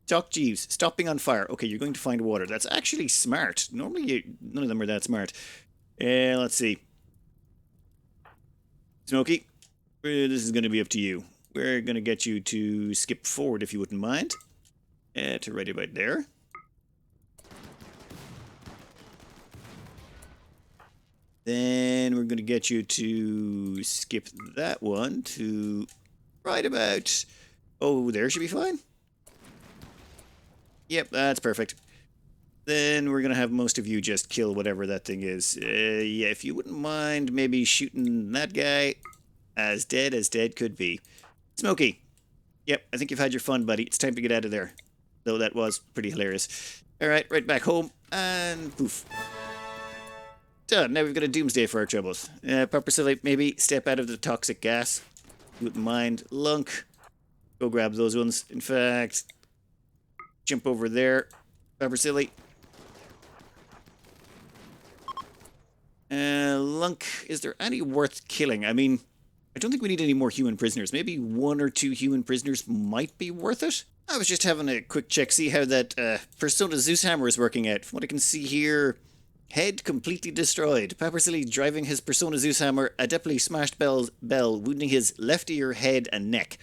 Doc Jeeves, stop being on fire. Okay, you're going to find water. That's actually smart. Normally, none of them are that smart. Let's see. Smokey, this is going to be up to you. We're going to get you to skip forward if you wouldn't mind. To right about there. Then we're going to get you to skip that one to right about... Oh, there should be fine. Yep, that's perfect. Then we're going to have most of you just kill whatever that thing is. Yeah, if you wouldn't mind maybe shooting that guy as dead could be. Smokey. Yep, I think you've had your fun, buddy. It's time to get out of there. Though that was pretty hilarious. Alright, right back home. And poof. Done. Now we've got a Doomsday for our troubles. Purposely, maybe step out of the toxic gas. You wouldn't mind. Lunk. Go grab those ones. In fact... Jump over there. Silly. Lunk, is there any worth killing? I mean, I don't think we need any more human prisoners. Maybe 1 or 2 human prisoners might be worth it. I was just having a quick check, see how that Persona Zeus hammer is working out. From what I can see here, head completely destroyed. Silly driving his Persona Zeus hammer, adeptly smashed Bell, wounding his left ear, head, and neck.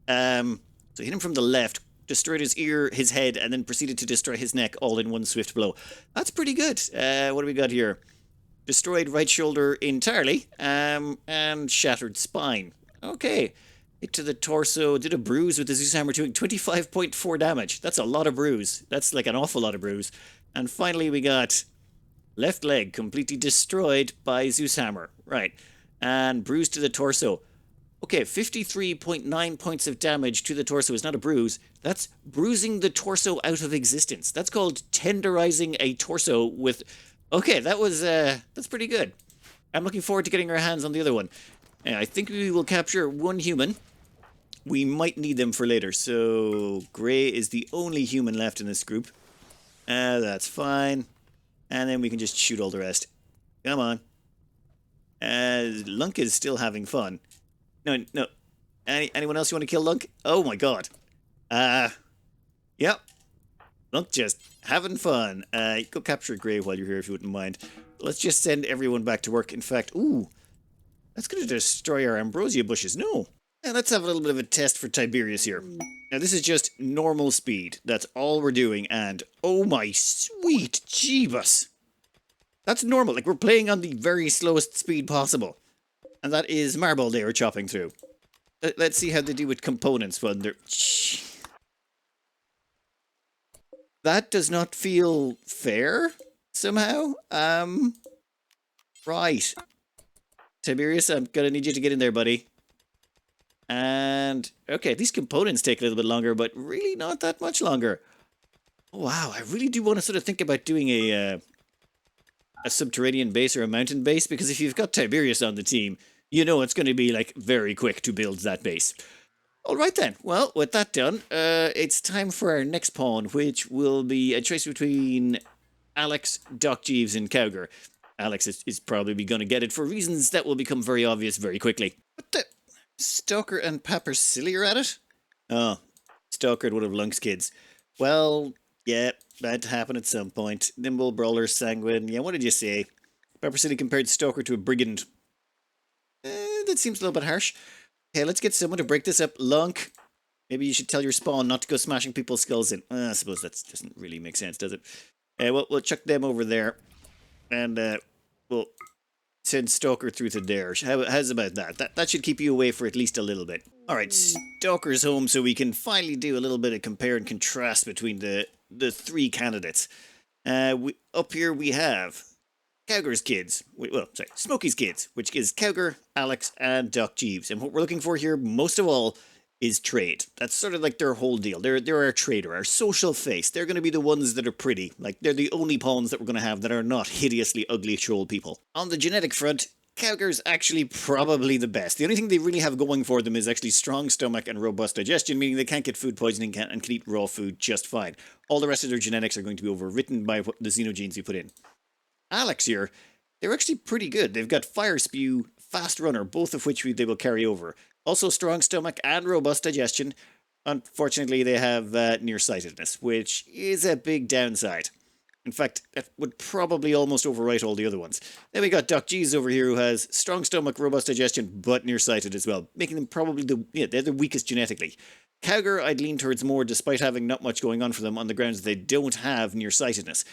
So hit him from the left, destroyed his ear, his head, and then proceeded to destroy his neck all in one swift blow. That's pretty good. What do we got here? Destroyed right shoulder entirely, and shattered spine. Okay. Hit to the torso, did a bruise with the Zeus hammer doing 25.4 damage. That's a lot of bruise. That's like an awful lot of bruise. And finally we got left leg completely destroyed by Zeus hammer. Right. And bruise to the torso. Okay, 53.9 points of damage to the torso is not a bruise. That's bruising the torso out of existence. That's called tenderizing a torso with... Okay, that was, that's pretty good. I'm looking forward to getting our hands on the other one. I think we will capture 1 human. We might need them for later, so... Grey is the only human left in this group. That's fine. And then we can just shoot all the rest. Come on. Lunk is still having fun. No. Anyone else you want to kill Lunk? Oh my god. Yep. Lunk just having fun. Go capture Grey while you're here if you wouldn't mind. Let's just send everyone back to work. In fact, ooh. That's going to destroy our ambrosia bushes. No. Now let's have a little bit of a test for Tiberius here. Now this is just normal speed. That's all we're doing. And oh my sweet Jeebus. That's normal. Like we're playing on the very slowest speed possible. And that is marble they are chopping through. Let's see how they do with components when they're... That does not feel fair, somehow. Right. Tiberius, I'm gonna need you to get in there, buddy. And... Okay, these components take a little bit longer, but really not that much longer. Oh, wow, I really do want to sort of think about doing a subterranean base or a mountain base, because if you've got Tiberius on the team... You know it's going to be, like, very quick to build that base. Alright then. Well, with that done, it's time for our next pawn, which will be a choice between Alex, Doc Jeeves, and Cowger. Alex is probably going to get it for reasons that will become very obvious very quickly. What the... Stalker and Papercilly are at it? Oh, Stalker at one of Lunk's kids. Well, yeah, that happened at some point. Nimble, Brawler, Sanguine. Yeah, what did you say? Pepper City compared Stalker to a brigand. That seems a little bit harsh. Okay, let's get someone to break this up. Lunk, maybe you should tell your spawn not to go smashing people's skulls in. I suppose that doesn't really make sense, does it? Well, we'll chuck them over there. And we'll send Stalker through to there. How's about that? That should keep you away for at least a little bit. Alright, Stalker's home, so we can finally do a little bit of compare and contrast between the three candidates. Up here we have Cowger's kids. Smokey's kids, which is Cowger, Alex, and Doc Jeeves. And what we're looking for here, most of all, is trade. That's sort of like their whole deal. They're our trader, our social face. They're going to be the ones that are pretty. Like, they're the only pawns that we're going to have that are not hideously ugly troll people. On the genetic front, Cowger's actually probably the best. The only thing they really have going for them is actually strong stomach and robust digestion, meaning they can't get food poisoning and can eat raw food just fine. All the rest of their genetics are going to be overwritten by the Xenogenes you put in. Alex here, they're actually pretty good. They've got Fire Spew, Fast Runner, both of which they will carry over. Also strong stomach and robust digestion. Unfortunately, they have nearsightedness, which is a big downside. In fact, that would probably almost overwrite all the other ones. Then we got Doc G's over here, who has strong stomach, robust digestion, but nearsighted as well, making them probably they're the weakest genetically. Cowger, I'd lean towards more, despite having not much going on for them on the grounds that they don't have nearsightedness.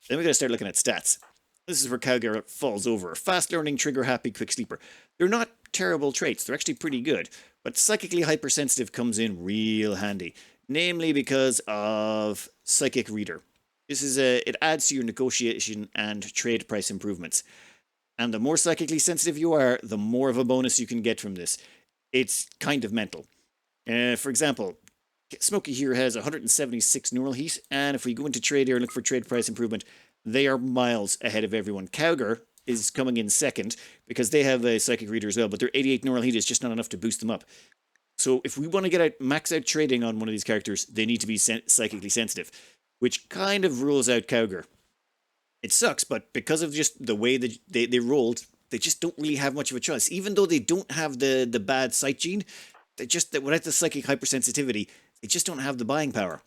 Then we got to start looking at stats. This is where Cowger falls over. Fast learning, trigger happy, quick sleeper. They're not terrible traits. They're actually pretty good. But psychically hypersensitive comes in real handy. Namely because of psychic reader. This is it adds to your negotiation and trade price improvements. And the more psychically sensitive you are, the more of a bonus you can get from this. It's kind of mental. For example, Smokey here has 176 neural heat, and if we go into trade here and look for trade price improvement, they are miles ahead of everyone. Cowger is coming in second because they have a psychic reader as well, but their 88 neural heat is just not enough to boost them up. So if we want to get out max out trading on one of these characters, they need to be psychically sensitive, which kind of rules out Cowger. It sucks, but because of just the way that they rolled, they just don't really have much of a choice. Even though they don't have the bad sight gene, without the psychic hypersensitivity, they just don't have the buying power.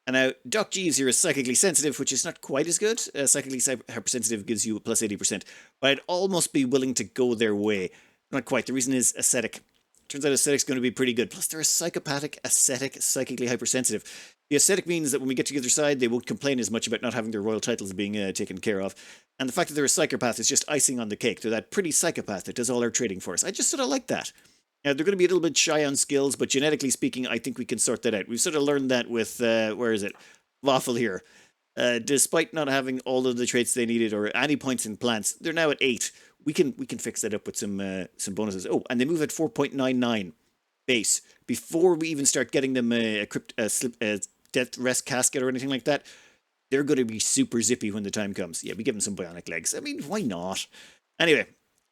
And now, Doc G's here is psychically sensitive, which is not quite as good. Psychically hypersensitive gives you a plus 80%. But I'd almost be willing to go their way. Not quite. The reason is ascetic. Turns out ascetic's going to be pretty good. Plus, they're a psychopathic, ascetic, psychically hypersensitive. The ascetic means that when we get to the other side, they won't complain as much about not having their royal titles being taken care of. And the fact that they're a psychopath is just icing on the cake. They're that pretty psychopath that does all our trading for us. I just sort of like that. They're going to be a little bit shy on skills, but genetically speaking, I think we can sort that out. We've sort of learned that with, Waffle here. Despite not having all of the traits they needed or any points in plants, they're now at 8. We can fix that up with some bonuses. Oh, and they move at 4.99 base. Before we even start getting them a death rest casket or anything like that, they're going to be super zippy when the time comes. Yeah, we give them some bionic legs. I mean, why not? Anyway,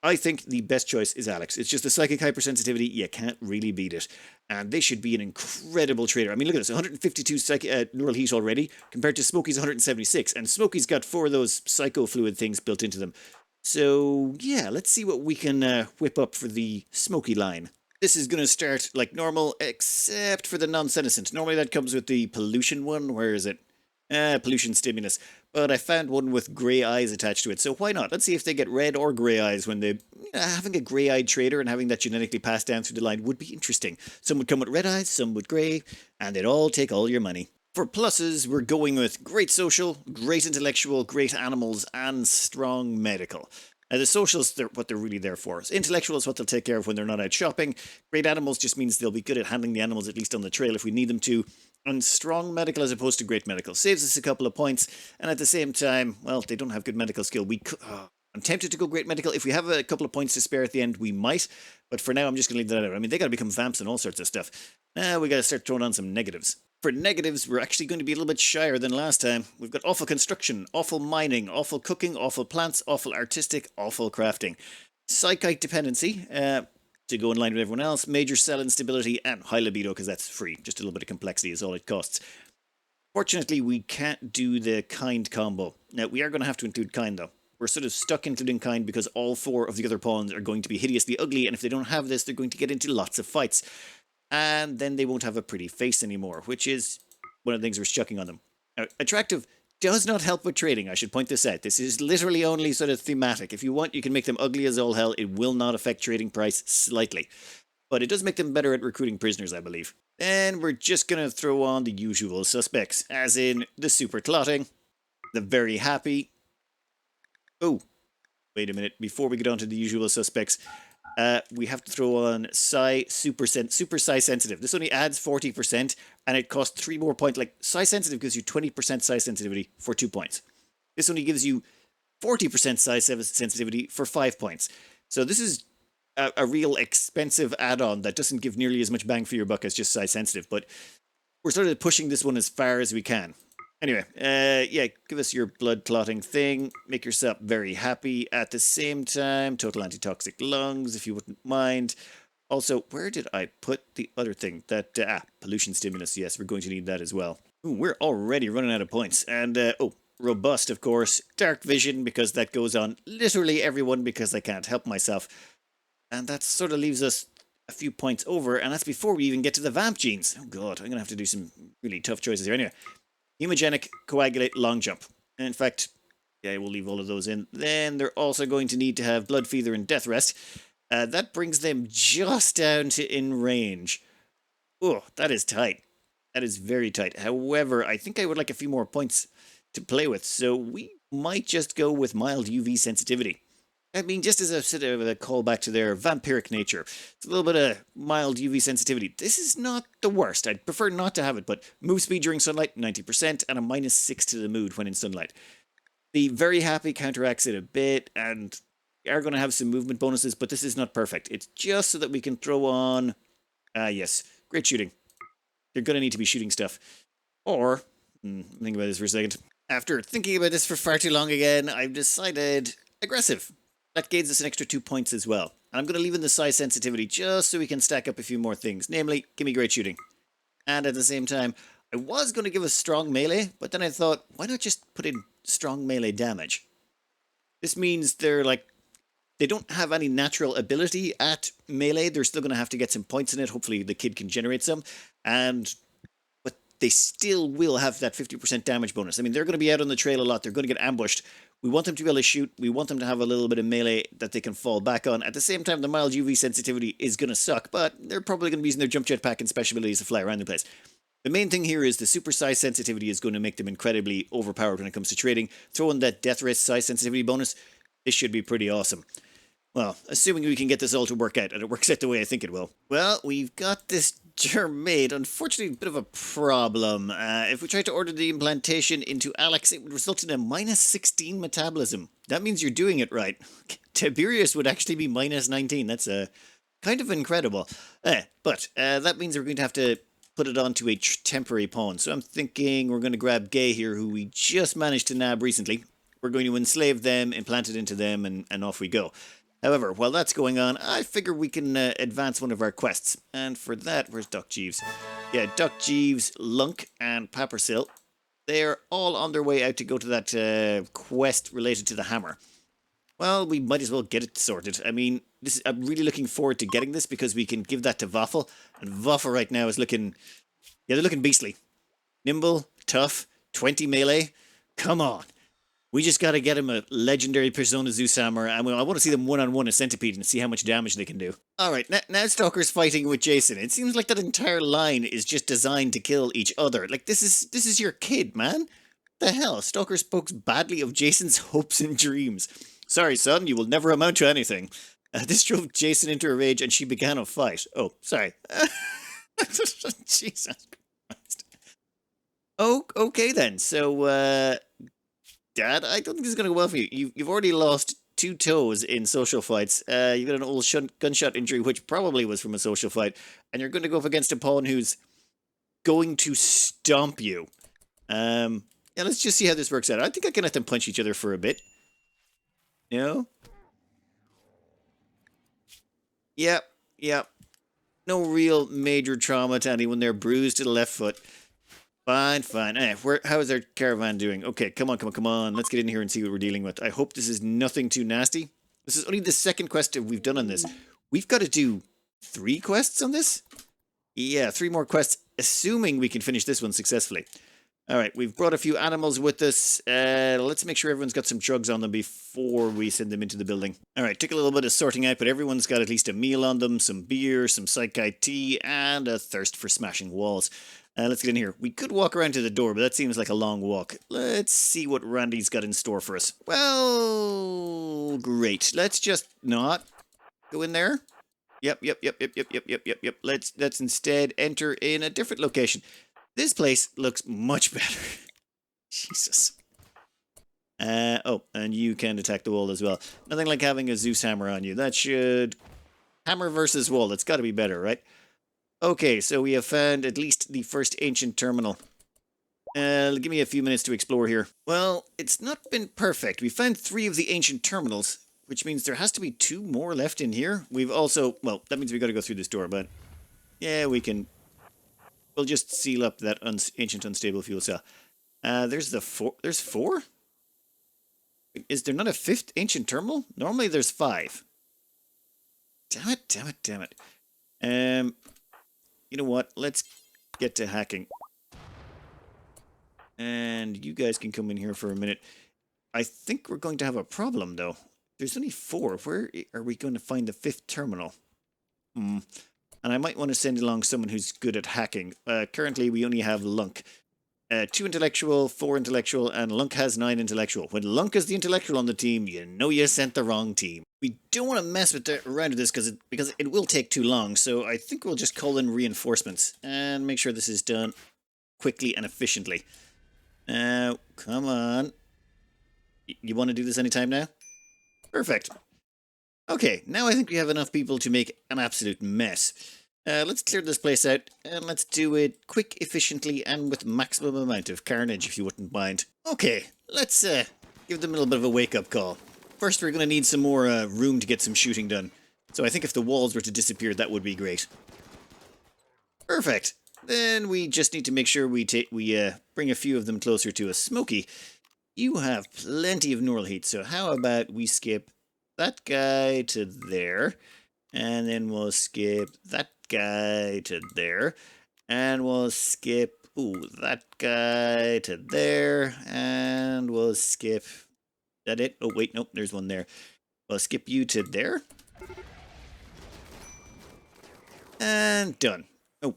I think the best choice is Alex. It's just the psychic hypersensitivity. You can't really beat it. And they should be an incredible trader. I mean, look at this. 152 neural heat already compared to Smokey's 176. And Smokey's got 4 of those psycho fluid things built into them. So, yeah, let's see what we can whip up for the Smokey line. This is going to start like normal, except for the non-senescent. Normally that comes with the pollution one. Where is it? Pollution stimulus. But I found one with grey eyes attached to it, so why not? Let's see if they get red or grey eyes when they... having a grey-eyed trader and having that genetically passed down through the line would be interesting. Some would come with red eyes, some with grey, and they'd all take all your money. For pluses, we're going with great social, great intellectual, great animals, and strong medical. Now, the socials, what they're really there for. Intellectual is what they'll take care of when they're not out shopping. Great animals just means they'll be good at handling the animals, at least on the trail, if we need them to. And strong medical as opposed to great medical. Saves us a couple of points, and at the same time, well, they don't have good medical skill. I'm tempted to go great medical. If we have a couple of points to spare at the end, we might. But for now, I'm just going to leave that out. I mean, they got to become vamps and all sorts of stuff. Now we got to start throwing on some negatives. For negatives, we're actually going to be a little bit shyer than last time. We've got awful construction, awful mining, awful cooking, awful plants, awful artistic, awful crafting. Psychite dependency, to go in line with everyone else. Major cell instability and high libido, because that's free. Just a little bit of complexity is all it costs. Fortunately, we can't do the kind combo. Now, we are going to have to include kind, though. We're sort of stuck including kind because all 4 of the other pawns are going to be hideously ugly, and if they don't have this, they're going to get into lots of fights. And then they won't have a pretty face anymore, which is one of the things we're chucking on them. Now, attractive does not help with trading, I should point this out. This is literally only sort of thematic. If you want, you can make them ugly as all hell. It will not affect trading price slightly. But it does make them better at recruiting prisoners, I believe. Then we're just going to throw on the usual suspects, as in the super clotting, the very happy. Oh, wait a minute. Before we get on to the usual suspects, we have to throw on super psi sensitive. This only adds 40%, and it costs 3 more points. Like, psi sensitive gives you 20% psi sensitivity for 2 points. This only gives you 40% psi sensitivity for 5 points. So this is a real expensive add-on that doesn't give nearly as much bang for your buck as just psi sensitive, but we're sort of pushing this one as far as we can. Anyway, yeah, give us your blood clotting thing. Make yourself very happy at the same time. Total antitoxic lungs, if you wouldn't mind. Also, where did I put the other thing? That, pollution stimulus. Yes, we're going to need that as well. Ooh, we're already running out of points. And, robust, of course. Dark vision, because that goes on literally everyone because I can't help myself. And that sort of leaves us a few points over, and that's before we even get to the vamp genes. Oh, God, I'm going to have to do some really tough choices here. Anyway. Hemogenic, coagulate, long jump. In fact, yeah, we'll leave all of those in. Then they're also going to need to have blood fever and death rest. That brings them just down to in range. Oh, that is tight. That is very tight. However, I think I would like a few more points to play with, so we might just go with mild UV sensitivity. I mean, just as a sort of a callback to their vampiric nature. It's a little bit of mild UV sensitivity. This is not the worst. I'd prefer not to have it, but move speed during sunlight, 90%, and a -6 to the mood when in sunlight. The very happy counteracts it a bit, and we are going to have some movement bonuses, but this is not perfect. It's just so that we can throw on... yes, great shooting. They're going to need to be shooting stuff. Or, think about this for a second. After thinking about this for far too long again, I've decided aggressive. That gains us an extra 2 points as well. And I'm going to leave in the psi sensitivity just so we can stack up a few more things. Namely, give me great shooting. And at the same time, I was going to give us strong melee, but then I thought, why not just put in strong melee damage? This means they don't have any natural ability at melee. They're still going to have to get some points in it. Hopefully the kid can generate some. But they still will have that 50% damage bonus. I mean, they're going to be out on the trail a lot. They're going to get ambushed. We want them to be able to shoot. We want them to have a little bit of melee that they can fall back on. At the same time, the mild UV sensitivity is going to suck, but they're probably going to be using their jump jetpack and special abilities to fly around the place. The main thing here is the super psi sensitivity is going to make them incredibly overpowered when it comes to trading. Throw in that death rate psi sensitivity bonus. This should be pretty awesome. Well, assuming we can get this all to work out, and it works out the way I think it will. Well, we've got this germ made. Unfortunately, a bit of a problem. If we tried to order the implantation into Alex, it would result in a -16 metabolism. That means you're doing it right. Tiberius would actually be -19. That's kind of incredible. But that means we're going to have to put it onto a temporary pawn. So I'm thinking we're going to grab Gay here, who we just managed to nab recently. We're going to enslave them, implant it into them, and off we go. However, while that's going on, I figure we can advance one of our quests. And for that, where's Doc Jeeves? Yeah, Doc Jeeves, Lunk, and Papersill. They're all on their way out to go to that quest related to the hammer. Well, we might as well get it sorted. I mean, I'm really looking forward to getting this because we can give that to Waffle. And Waffle right now is looking... yeah, they're looking beastly. Nimble, tough, 20 melee. Come on. We just got to get him a legendary Persona Zeus Hammer, and I want to see them one-on-one as Centipede and see how much damage they can do. Alright, now Stalker's fighting with Jason. It seems like that entire line is just designed to kill each other. Like, this is your kid, man. What the hell? Stalker spoke badly of Jason's hopes and dreams. Sorry, son, you will never amount to anything. This drove Jason into a rage, and she began a fight. Oh, sorry. Jesus Christ. Oh, okay then. So, Dad, I don't think this is going to go well for you. You've already lost 2 toes in social fights. You've got an old gunshot injury, which probably was from a social fight. And you're going to go up against a pawn who's going to stomp you. Yeah, let's just see how this works out. I think I can let them punch each other for a bit. No? Yep. No real major trauma to anyone there. Bruised to the left foot. Fine. How is our caravan doing? Okay, come on. Let's get in here and see what we're dealing with. I hope this is nothing too nasty. This is only the second quest we've done on this. We've got to do 3 quests on this? Yeah, 3 more quests, assuming we can finish this one successfully. Alright, we've brought a few animals with us. Let's make sure everyone's got some drugs on them before we send them into the building. Alright, took a little bit of sorting out, but everyone's got at least a meal on them, some beer, some Psychi tea, and a thirst for smashing walls. Let's get in here. We could walk around to the door, but that seems like a long walk. Let's see what Randy's got in store for us. Well, great. Let's just not go in there. Yep. Let's instead enter in a different location. This place looks much better. Jesus. Oh, and you can attack the wall as well. Nothing like having a Zeus hammer on you. That should... Hammer versus wall. That's got to be better, right? Okay, so we have found at least the first ancient terminal. Give me a few minutes to explore here. Well, it's not been perfect. We found 3 of the ancient terminals, which means there has to be 2 more left in here. We've also... Well, that means we've got to go through this door, but... Yeah, we can... We'll just seal up that ancient unstable fuel cell. There's 4? Is there not a 5th ancient terminal? Normally there's 5. Damn it. You know what? Let's get to hacking. And you guys can come in here for a minute. I think we're going to have a problem, though. There's only 4. Where are we going to find the 5th terminal? And I might want to send along someone who's good at hacking. Currently, we only have Lunk. 2 intellectual, 4 intellectual, and Lunk has 9 intellectual. When Lunk is the intellectual on the team, you know you sent the wrong team. We don't want to mess with around with this because it will take too long, so I think we'll just call in reinforcements and make sure this is done quickly and efficiently. Come on. You want to do this anytime now? Perfect. Okay, now I think we have enough people to make an absolute mess. Let's clear this place out, and let's do it quick, efficiently, and with maximum amount of carnage, if you wouldn't mind. Okay, let's give them a little bit of a wake-up call. First, we're going to need some more room to get some shooting done. So I think if the walls were to disappear, that would be great. Perfect. Then we just need to make sure we bring a few of them closer to us. Smokey, you have plenty of neural heat, so how about we skip that guy to there, and then we'll skip that guy to there, and we'll skip that guy to there, and we'll skip that it. Oh wait, nope, there's one there. We'll skip you to there, and done. Oh,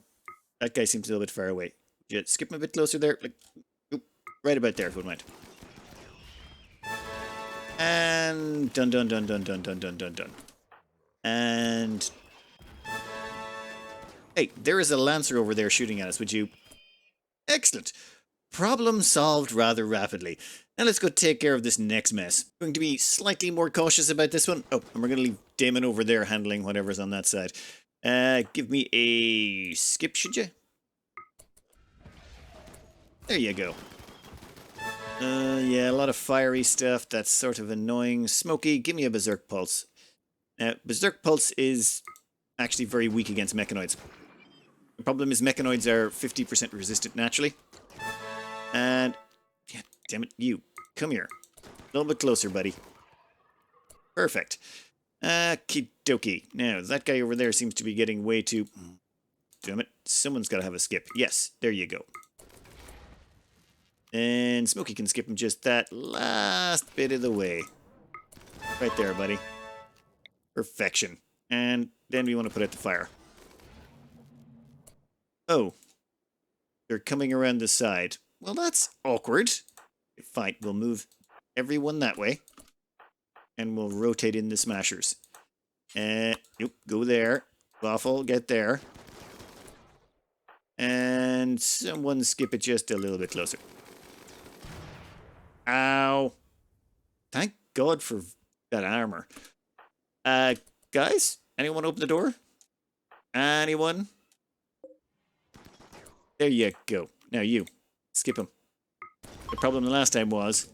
that guy seems a little bit far away. Just skip him a bit closer there, like right about there, if you wouldn't mind. And done. And hey, there is a lancer over there shooting at us. Would you? Excellent. Problem solved rather rapidly. Now let's go take care of this next mess. Going to be slightly more cautious about this one. Oh, and we're going to leave Damon over there handling whatever's on that side. Give me a skip, should you? There you go. Yeah, a lot of fiery stuff. That's sort of annoying. Smokey, give me a Berserk Pulse. Berserk Pulse is actually very weak against mechanoids. The problem is mechanoids are 50% resistant naturally. And, yeah, damn it, you. Come here. A little bit closer, buddy. Perfect. Okie-dokie. Now, that guy over there seems to be getting way too... Damn it, someone's got to have a skip. Yes, there you go. And Smokey can skip him just that last bit of the way. Right there, buddy. Perfection. And then we want to put out the fire. Oh. They're coming around the side. Well, that's awkward. Fine, we'll move everyone that way. And we'll rotate in the smashers. Nope, go there. Waffle, get there. And someone skip it just a little bit closer. Ow. Thank God for that armor. Guys? Anyone open the door? Anyone? There you go. Now you. Skip him. The problem the last time was...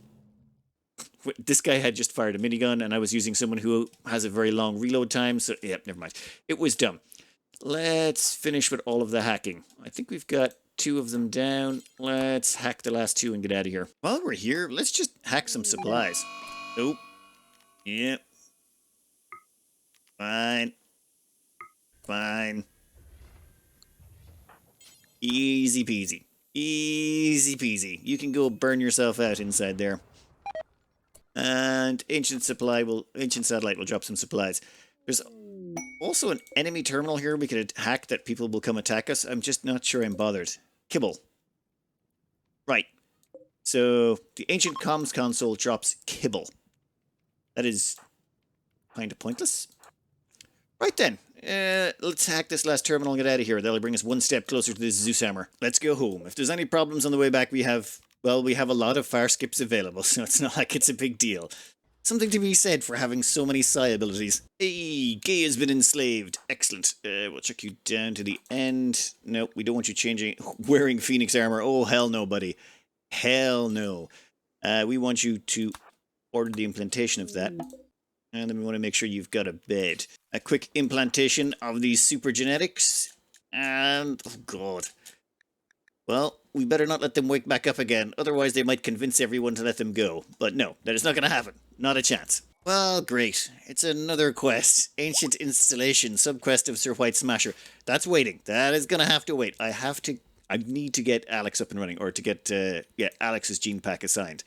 This guy had just fired a minigun, and I was using someone who has a very long reload time, so... Yeah, never mind. It was dumb. Let's finish with all of the hacking. I think we've got 2 of them down. Let's hack the last 2 and get out of here. While we're here, let's just hack some supplies. Nope. Yep. Fine. Fine. Easy peasy. Easy peasy. You can go burn yourself out inside there. And Ancient Satellite will drop some supplies. There's also an enemy terminal here we could hack that people will come attack us. I'm just not sure I'm bothered. Kibble. Right. So, the Ancient Comms Console drops kibble. That is kind of pointless. Right then. Let's hack this last terminal and get out of here. That'll bring us one step closer to this Zeus hammer. Let's go home. If there's any problems on the way back, we have a lot of fire skips available, so it's not like it's a big deal. Something to be said for having so many psi abilities. Hey, Gay has been enslaved. Excellent. We'll check you down to the end. Nope, we don't want you wearing Phoenix armor. Oh, hell no, buddy. Hell no. We want you to order the implantation of that. And then we want to make sure you've got a bed. A quick implantation of these super genetics. And, oh god. Well, we better not let them wake back up again. Otherwise they might convince everyone to let them go. But no, that is not going to happen. Not a chance. Well, great. It's another quest. Ancient Installation, subquest of Sir White Smasher. That's waiting. That is going to have to wait. I need to get Alex up and running. Or to get, Alex's gene pack assigned.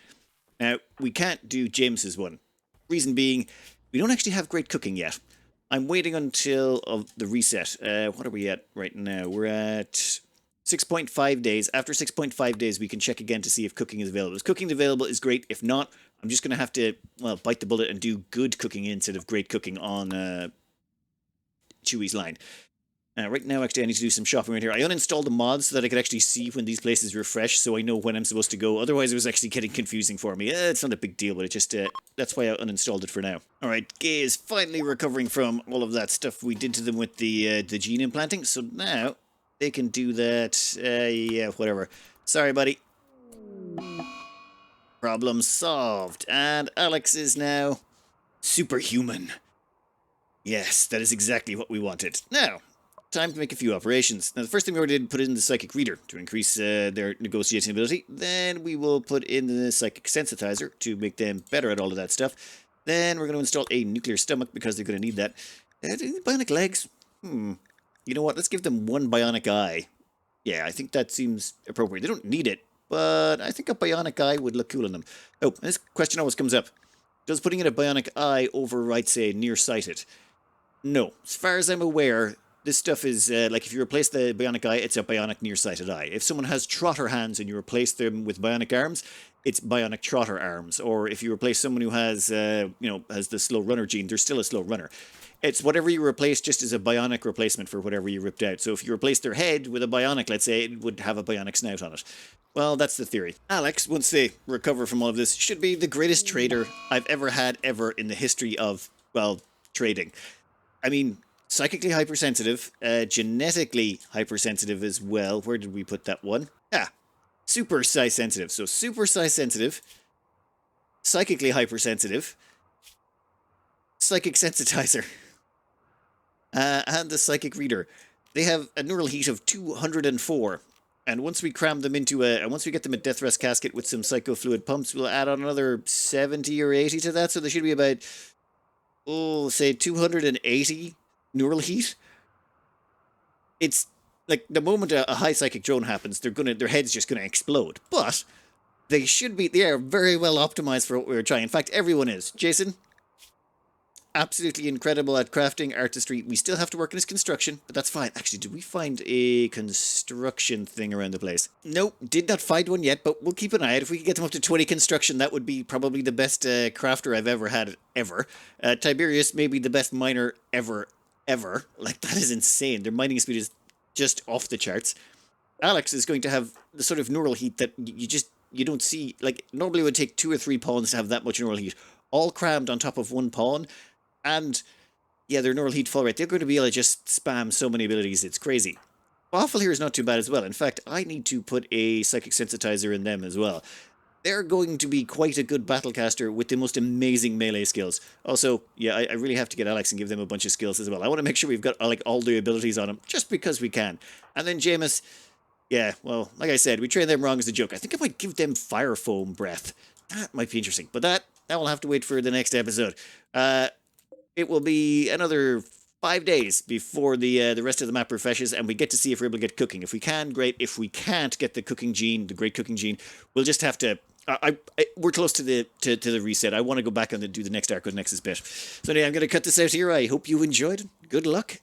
Now, we can't do James's one. Reason being, we don't actually have great cooking yet. I'm waiting until the reset. What are we at right now? We're at 6.5 days. After 6.5 days, we can check again to see if cooking is available. If cooking is available, is great. If not, I'm just going to have to, bite the bullet and do good cooking instead of great cooking on Chewy's line. Right now, actually, I need to do some shopping right here. I uninstalled the mods so that I could actually see when these places refresh, so I know when I'm supposed to go. Otherwise, it was actually getting confusing for me. It's not a big deal, but it just, that's why I uninstalled it for now. Alright, Gay is finally recovering from all of that stuff we did to them with the gene implanting, so now they can do that. Yeah, whatever. Sorry, buddy. Problem solved. And Alex is now superhuman. Yes, that is exactly what we wanted. Now, time to make a few operations. Now, the first thing we already did, put in the psychic reader to increase their negotiating ability. Then we will put in the psychic sensitizer to make them better at all of that stuff. Then we're going to install a nuclear stomach because they're going to need that. Bionic legs? You know what? Let's give them one bionic eye. Yeah, I think that seems appropriate. They don't need it, but I think a bionic eye would look cool on them. Oh, and this question always comes up. Does putting in a bionic eye overwrite, say, nearsighted? No. As far as I'm aware, this stuff is, like, if you replace the bionic eye, it's a bionic nearsighted eye. If someone has trotter hands and you replace them with bionic arms, it's bionic trotter arms. Or if you replace someone who has, has the slow runner gene, they're still a slow runner. It's whatever you replace just as a bionic replacement for whatever you ripped out. So if you replace their head with a bionic, let's say, it would have a bionic snout on it. Well, that's the theory. Alex, once they recover from all of this, should be the greatest trader I've ever had in the history of, trading. I mean, psychically hypersensitive, genetically hypersensitive as well. Where did we put that one? Super psi sensitive. So super psi sensitive, psychically hypersensitive, psychic sensitizer, and the psychic reader. They have a neural heat of 204. And once we cram them into once we get them a death rest casket with some psychofluid pumps, we'll add on another 70 or 80 to that. So there should be about, say 280 neural heat. It's like the moment a high psychic drone happens, their head's just gonna explode. But they are very well optimized for what we were trying. In fact, everyone is. Jason, absolutely incredible at crafting, artistry. We still have to work on his construction, but that's fine. Actually, did we find a construction thing around the place? Nope, did not find one yet, but we'll keep an eye out. If we could get them up to 20 construction, that would be probably the best crafter I've ever had, ever. Tiberius may be the best miner ever. Like, that is insane. Their mining speed is just off the charts. Alex is going to have the sort of neural heat that you don't see. Like, normally it would take 2 or 3 pawns to have that much neural heat, all crammed on top of one pawn. And, yeah, their neural heat fall rate, they're going to be able to just spam so many abilities, it's crazy. Waffle here is not too bad as well. In fact, I need to put a psychic sensitizer in them as well. They're going to be quite a good battlecaster with the most amazing melee skills. Also, yeah, I really have to get Alex and give them a bunch of skills as well. I want to make sure we've got, like, all the abilities on them, just because we can. And then Jameis, yeah, well, like I said, we trained them wrong as a joke. I think I might give them fire foam breath. That might be interesting, but that will have to wait for the next episode. It will be another 5 days before the rest of the map refreshes, and we get to see if we're able to get cooking. If we can, great. If we can't get the cooking gene, the great cooking gene, we'll just have to. We're close to the reset. I want to go back and do the next archonexus bit. So anyway, I'm going to cut this out here. I hope you enjoyed it. Good luck.